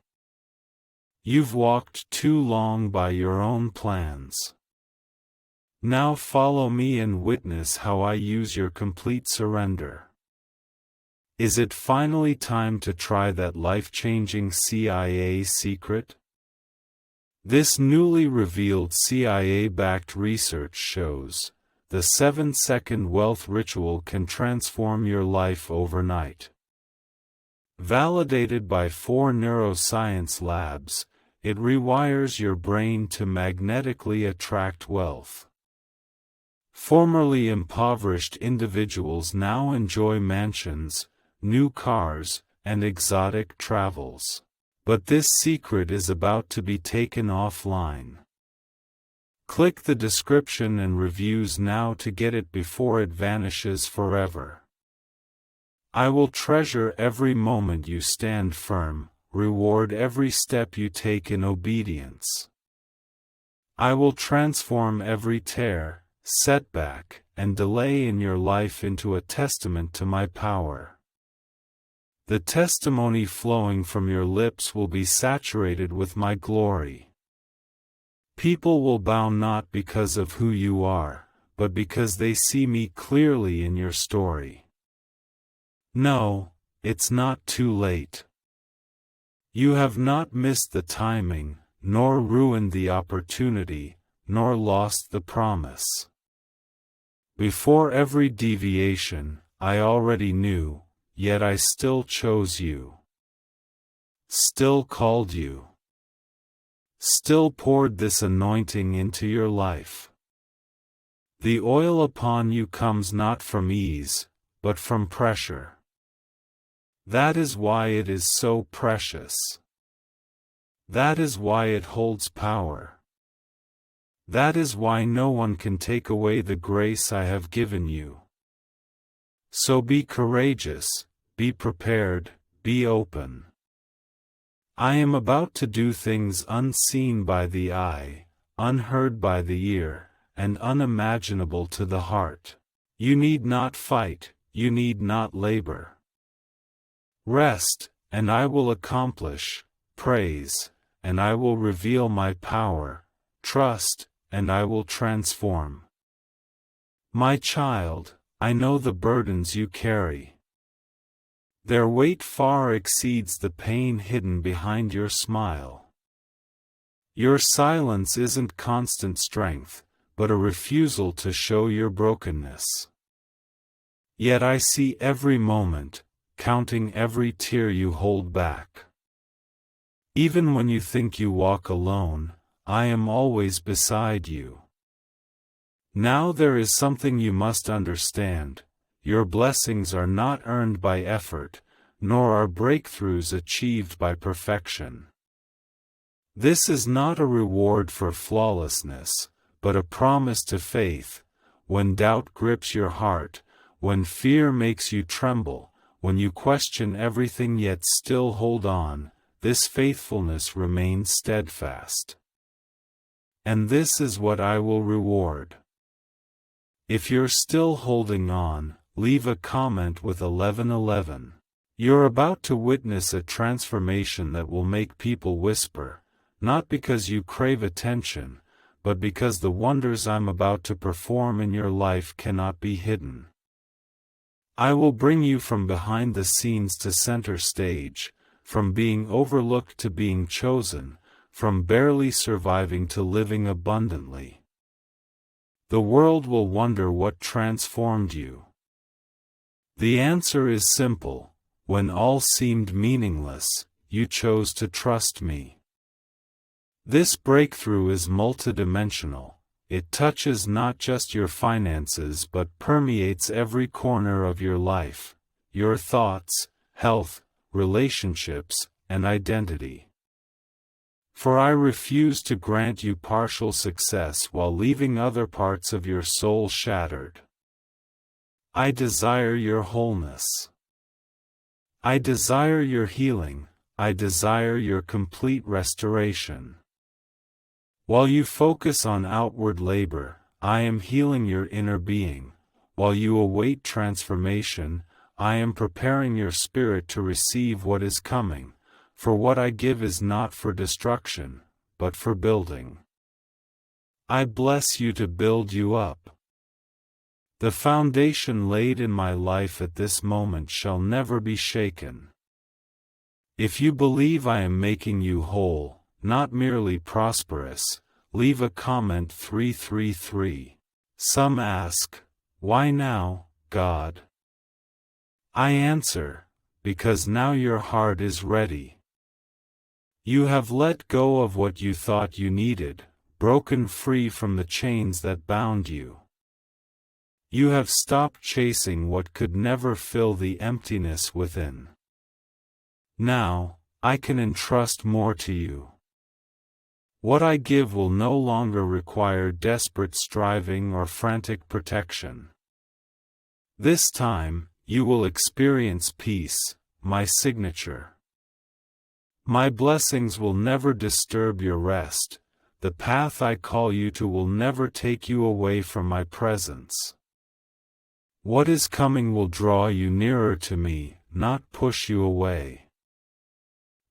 You've walked too long by your own plans. Now follow me and witness how I use your complete surrender. Is it finally time to try that life-changing CIA secret? This newly revealed CIA-backed research shows the 7-second wealth ritual can transform your life overnight. Validated by 4 neuroscience labs, it rewires your brain to magnetically attract wealth. Formerly impoverished individuals now enjoy mansions, new cars, and exotic travels. But this secret is about to be taken offline. Click the description and reviews now to get it before it vanishes forever. I will treasure every moment you stand firm, reward every step you take in obedience. I will transform every tear, setback, and delay in your life into a testament to my power. The testimony flowing from your lips will be saturated with my glory. People will bow not because of who you are, but because they see me clearly in your story. No, it's not too late. You have not missed the timing, nor ruined the opportunity, nor lost the promise. Before every deviation, I already knew, yet I still chose you. Still called you. Still poured this anointing into your life. The oil upon you comes not from ease, but from pressure. That is why it is so precious. That is why it holds power. That is why no one can take away the grace I have given you. So be courageous, be prepared, be open. I am about to do things unseen by the eye, unheard by the ear, and unimaginable to the heart. You need not fight, you need not labor. Rest, and I will accomplish. Praise, and I will reveal my power. Trust, and I will transform. My child, I know the burdens you carry. Their weight far exceeds the pain hidden behind your smile. Your silence isn't constant strength, but a refusal to show your brokenness. Yet I see every moment, counting every tear you hold back. Even when you think you walk alone, I am always beside you. Now there is something you must understand. Your blessings are not earned by effort, nor are breakthroughs achieved by perfection. This is not a reward for flawlessness, but a promise to faith. When doubt grips your heart, when fear makes you tremble, when you question everything yet still hold on, this faithfulness remains steadfast. And this is what I will reward. If you're still holding on, leave a comment with 1111. You're about to witness a transformation that will make people whisper, not because you crave attention, but because the wonders I'm about to perform in your life cannot be hidden. I will bring you from behind the scenes to center stage, from being overlooked to being chosen, from barely surviving to living abundantly. The world will wonder what transformed you. The answer is simple: when all seemed meaningless, you chose to trust me. This breakthrough is multidimensional. It touches not just your finances but permeates every corner of your life, your thoughts, health, relationships, and identity. For I refuse to grant you partial success while leaving other parts of your soul shattered. I desire your wholeness. I desire your healing. I desire your complete restoration. While you focus on outward labor, I am healing your inner being. While you await transformation, I am preparing your spirit to receive what is coming, for what I give is not for destruction, but for building. I bless you to build you up. The foundation laid in my life at this moment shall never be shaken. If you believe I am making you whole, not merely prosperous, leave a comment 333. Some ask, why now, God? I answer, because now your heart is ready. You have let go of what you thought you needed, broken free from the chains that bound you. You have stopped chasing what could never fill the emptiness within. Now, I can entrust more to you. What I give will no longer require desperate striving or frantic protection. This time, you will experience peace, my signature. My blessings will never disturb your rest. The path I call you to will never take you away from my presence. What is coming will draw you nearer to me, not push you away.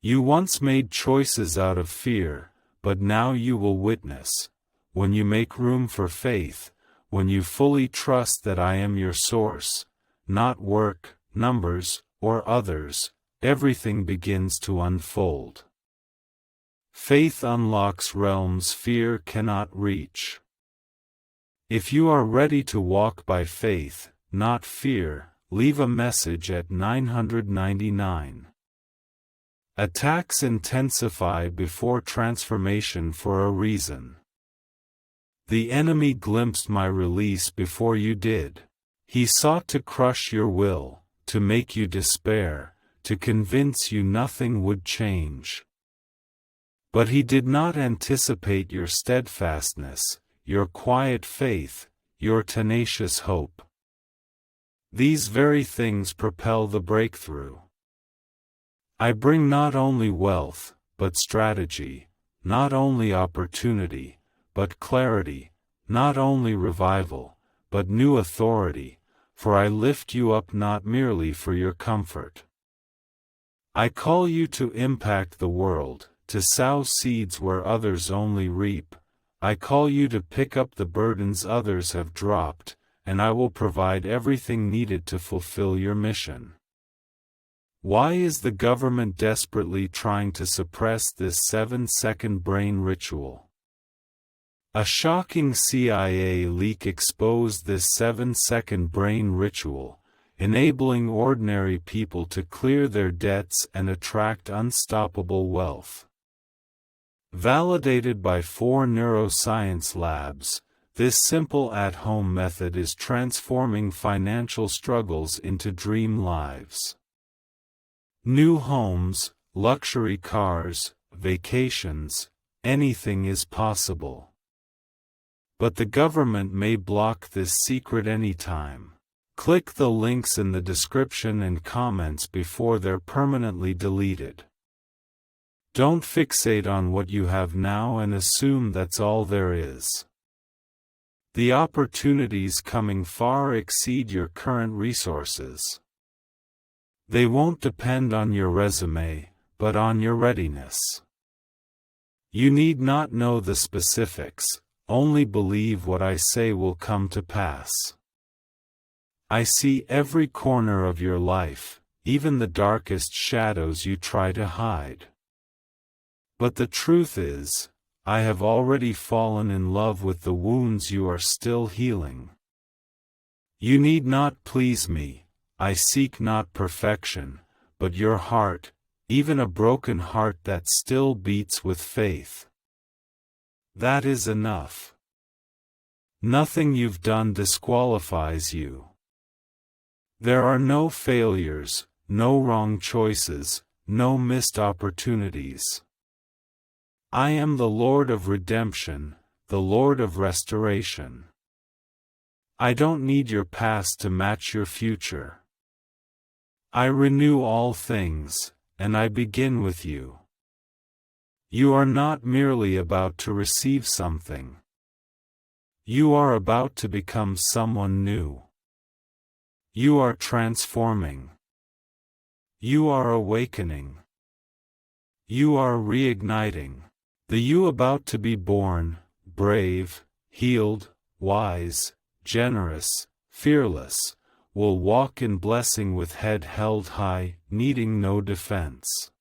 You once made choices out of fear, but now you will witness, when you make room for faith, when you fully trust that I am your source, not work, numbers, or others, everything begins to unfold. Faith unlocks realms fear cannot reach. If you are ready to walk by faith, not fear, leave a message at 999. Attacks intensify before transformation for a reason. The enemy glimpsed my release before you did. He sought to crush your will, to make you despair, to convince you nothing would change. But he did not anticipate your steadfastness, your quiet faith, your tenacious hope. These very things propel the breakthrough. I bring not only wealth, but strategy, not only opportunity, but clarity, not only revival, but new authority, for I lift you up not merely for your comfort. I call you to impact the world, to sow seeds where others only reap. I call you to pick up the burdens others have dropped, and I will provide everything needed to fulfill your mission. Why is the government desperately trying to suppress this 7-second brain ritual? A shocking CIA leak exposed this 7-second brain ritual, enabling ordinary people to clear their debts and attract unstoppable wealth. Validated by 4 neuroscience labs, this simple at-home method is transforming financial struggles into dream lives. New homes, luxury cars, vacations, anything is possible. But the government may block this secret anytime. Click the links in the description and comments before they're permanently deleted. Don't fixate on what you have now and assume that's all there is. The opportunities coming far exceed your current resources. They won't depend on your resume, but on your readiness. You need not know the specifics, only believe what I say will come to pass. I see every corner of your life, even the darkest shadows you try to hide. But the truth is, I have already fallen in love with the wounds you are still healing. You need not please me. I seek not perfection, but your heart, even a broken heart that still beats with faith. That is enough. Nothing you've done disqualifies you. There are no failures, no wrong choices, no missed opportunities. I am the Lord of redemption, the Lord of restoration. I don't need your past to match your future. I renew all things, and I begin with you. You are not merely about to receive something. You are about to become someone new. You are transforming. You are awakening. You are reigniting. The you about to be born, brave, healed, wise, generous, fearless, will walk in blessing with head held high, needing no defense.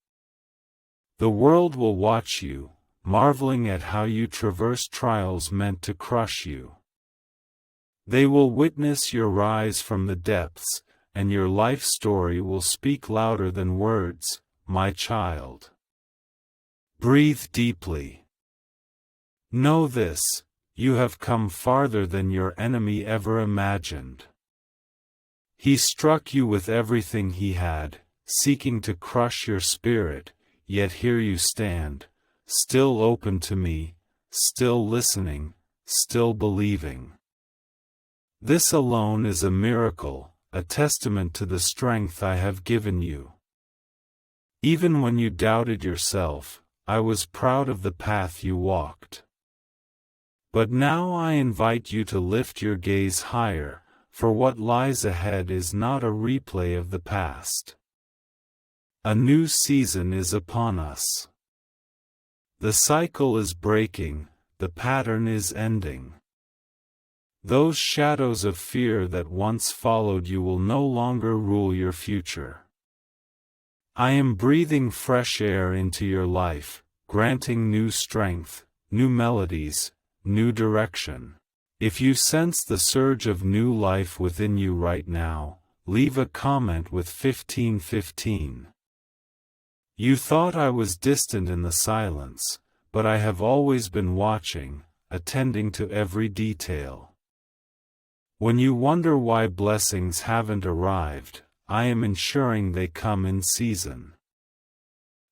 The world will watch you, marveling at how you traverse trials meant to crush you. They will witness your rise from the depths, and your life story will speak louder than words, my child. Breathe deeply. Know this, you have come farther than your enemy ever imagined. He struck you with everything he had, seeking to crush your spirit, yet here you stand, still open to me, still listening, still believing. This alone is a miracle, a testament to the strength I have given you. Even when you doubted yourself, I was proud of the path you walked. But now I invite you to lift your gaze higher, for what lies ahead is not a replay of the past. A new season is upon us. The cycle is breaking, the pattern is ending. Those shadows of fear that once followed you will no longer rule your future. I am breathing fresh air into your life, granting new strength, new melodies, new direction. If you sense the surge of new life within you right now, leave a comment with 1515. You thought I was distant in the silence, but I have always been watching, attending to every detail. When you wonder why blessings haven't arrived, I am ensuring they come in season.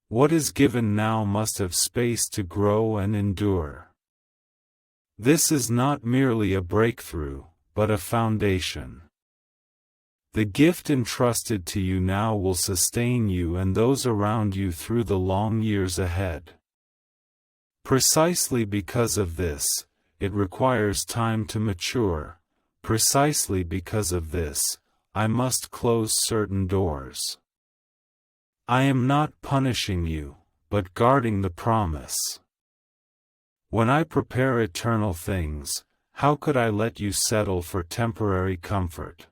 What is given now must have space to grow and endure. This is not merely a breakthrough, but a foundation. The gift entrusted to you now will sustain you and those around you through the long years ahead. Precisely because of this, it requires time to mature. Precisely because of this, I must close certain doors. I am not punishing you, but guarding the promise. When I prepare eternal things, how could I let you settle for temporary comfort?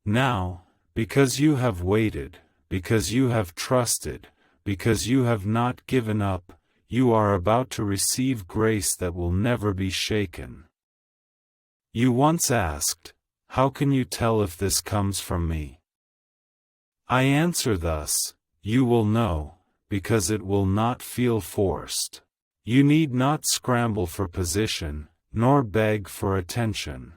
Now, because you have waited, because you have trusted, because you have not given up, you are about to receive grace that will never be shaken. You once asked, "How can you tell if this comes from me?" I answer thus, you will know, because it will not feel forced. You need not scramble for position, nor beg for attention.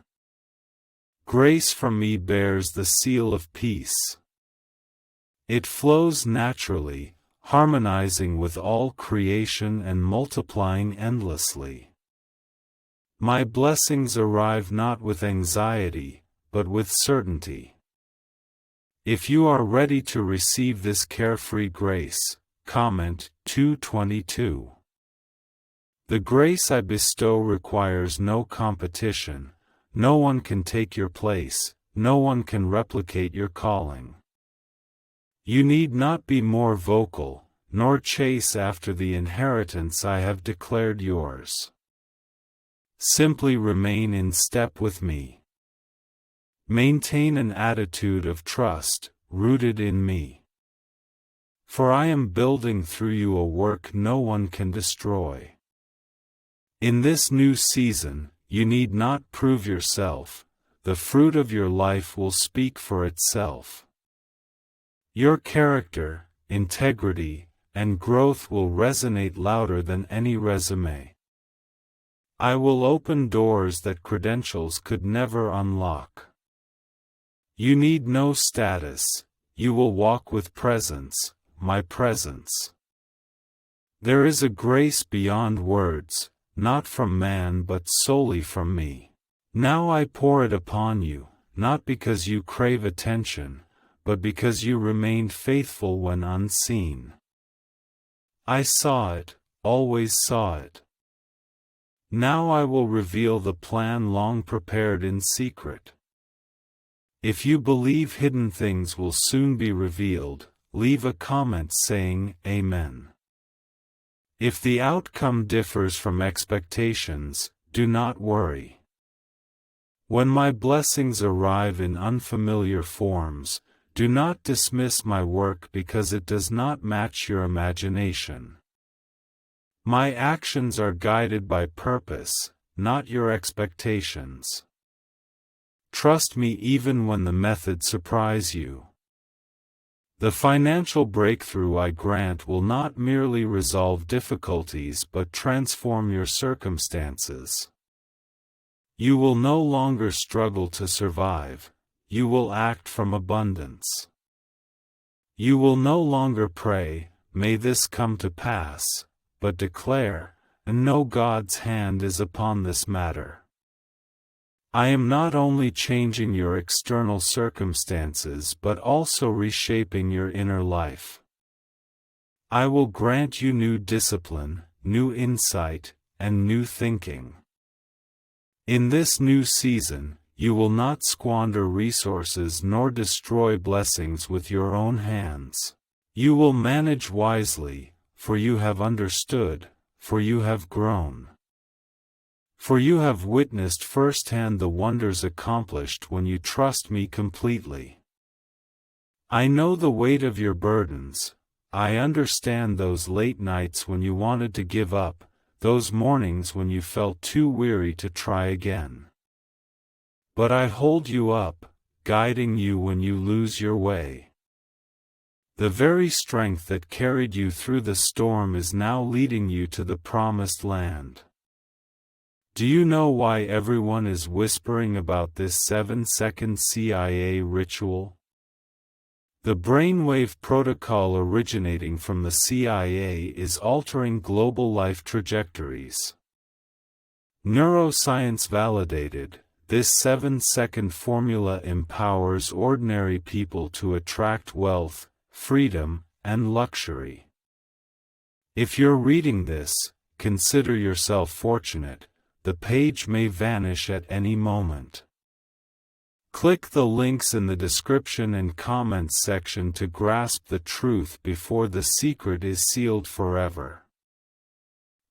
Grace from me bears the seal of peace. It flows naturally, harmonizing with all creation and multiplying endlessly. My blessings arrive not with anxiety, but with certainty. If you are ready to receive this carefree grace, comment 222. The grace I bestow requires no competition. No one can take your place, no one can replicate your calling. You need not be more vocal, nor chase after the inheritance I have declared yours. Simply remain in step with me. Maintain an attitude of trust, rooted in me. For I am building through you a work no one can destroy. In this new season, you need not prove yourself, the fruit of your life will speak for itself. Your character, integrity, and growth will resonate louder than any resume. I will open doors that credentials could never unlock. You need no status, you will walk with presence, my presence. There is a grace beyond words, not from man but solely from me. Now I pour it upon you, not because you crave attention, but because you remained faithful when unseen. I saw it, always saw it. Now I will reveal the plan long prepared in secret. If you believe hidden things will soon be revealed, leave a comment saying, Amen. If the outcome differs from expectations, do not worry. When my blessings arrive in unfamiliar forms, do not dismiss my work because it does not match your imagination. My actions are guided by purpose, not your expectations. Trust me even when the methods surprise you. The financial breakthrough I grant will not merely resolve difficulties but transform your circumstances. You will no longer struggle to survive, you will act from abundance. You will no longer pray, may this come to pass, but declare, and know God's hand is upon this matter. I am not only changing your external circumstances but also reshaping your inner life. I will grant you new discipline, new insight, and new thinking. In this new season, you will not squander resources nor destroy blessings with your own hands. You will manage wisely, for you have understood, for you have grown. For you have witnessed firsthand the wonders accomplished when you trust me completely. I know the weight of your burdens, I understand those late nights when you wanted to give up, those mornings when you felt too weary to try again. But I hold you up, guiding you when you lose your way. The very strength that carried you through the storm is now leading you to the promised land. Do you know why everyone is whispering about this 7-second CIA ritual? The brainwave protocol originating from the CIA is altering global life trajectories. Neuroscience validated, this 7-second formula empowers ordinary people to attract wealth, freedom, and luxury. If you're reading this, consider yourself fortunate, the page may vanish at any moment. Click the links in the description and comments section to grasp the truth before the secret is sealed forever.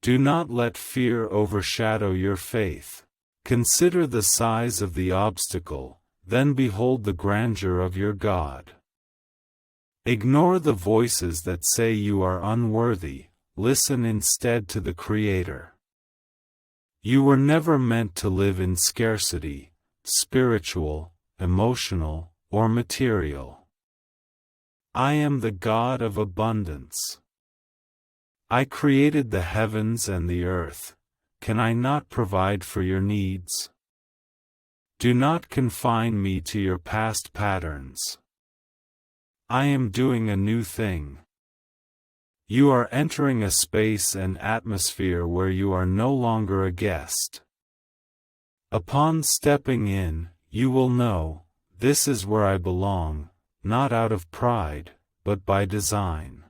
Do not let fear overshadow your faith. Consider the size of the obstacle, then behold the grandeur of your God. Ignore the voices that say you are unworthy, listen instead to the Creator. You were never meant to live in scarcity, spiritual, emotional, or material. I am the God of abundance. I created the heavens and the earth. Can I not provide for your needs? Do not confine me to your past patterns. I am doing a new thing. You are entering a space and atmosphere where you are no longer a guest. Upon stepping in, you will know, this is where I belong, not out of pride, but by design.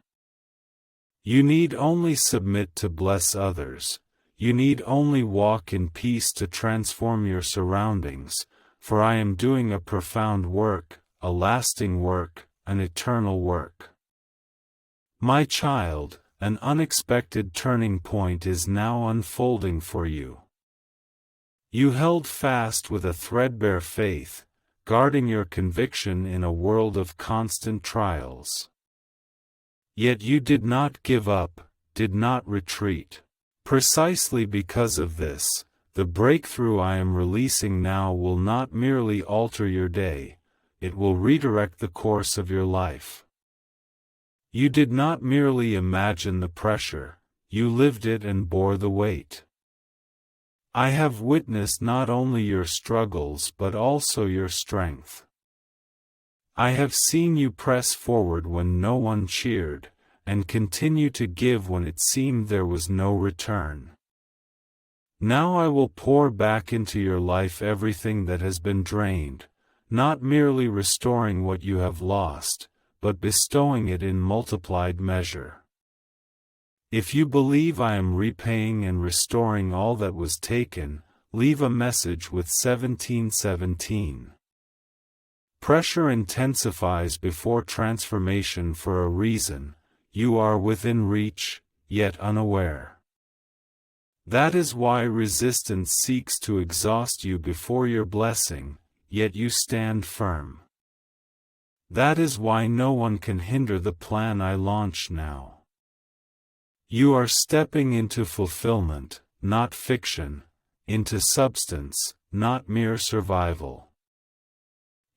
You need only submit to bless others, you need only walk in peace to transform your surroundings, for I am doing a profound work, a lasting work, an eternal work. My child, an unexpected turning point is now unfolding for you. You held fast with a threadbare faith, guarding your conviction in a world of constant trials. Yet you did not give up, did not retreat. Precisely because of this, the breakthrough I am releasing now will not merely alter your day, it will redirect the course of your life. You did not merely imagine the pressure, you lived it and bore the weight. I have witnessed not only your struggles but also your strength. I have seen you press forward when no one cheered, and continue to give when it seemed there was no return. Now I will pour back into your life everything that has been drained, not merely restoring what you have lost, but bestowing it in multiplied measure. If you believe I am repaying and restoring all that was taken, leave a message with 1717. Pressure intensifies before transformation for a reason. You are within reach, yet unaware. That is why resistance seeks to exhaust you before your blessing, yet you stand firm. That is why no one can hinder the plan I launch now. You are stepping into fulfillment, not fiction, into substance, not mere survival.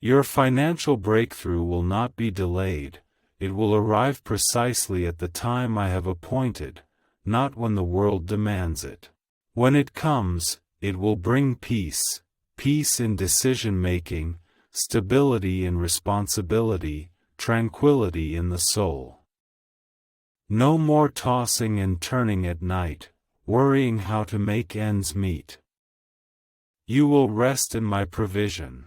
Your financial breakthrough will not be delayed, it will arrive precisely at the time I have appointed, not when the world demands it. When it comes, it will bring peace, peace in decision-making, stability in responsibility, tranquility in the soul. No more tossing and turning at night, worrying how to make ends meet. You will rest in my provision.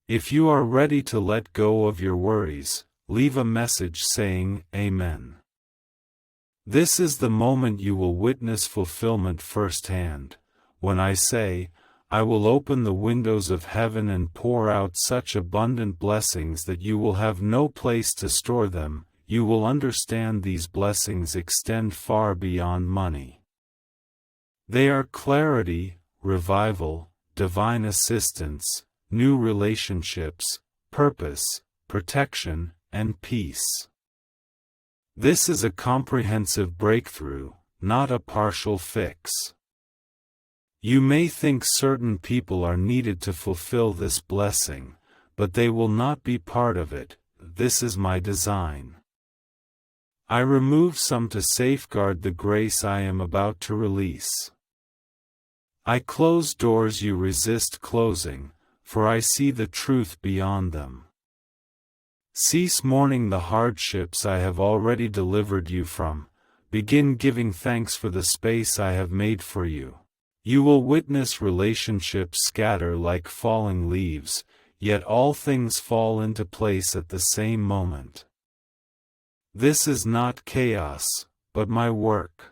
If you are ready to let go of your worries, leave a message saying, Amen. This is the moment you will witness fulfillment firsthand, when I say, I will open the windows of heaven and pour out such abundant blessings that you will have no place to store them. You will understand these blessings extend far beyond money. They are clarity, revival, divine assistance, new relationships, purpose, protection, and peace. This is a comprehensive breakthrough, not a partial fix. You may think certain people are needed to fulfill this blessing, but they will not be part of it. This is my design. I remove some to safeguard the grace I am about to release. I close doors you resist closing, for I see the truth beyond them. Cease mourning the hardships I have already delivered you from. Begin giving thanks for the space I have made for you. You will witness relationships scatter like falling leaves, yet all things fall into place at the same moment. This is not chaos, but my work.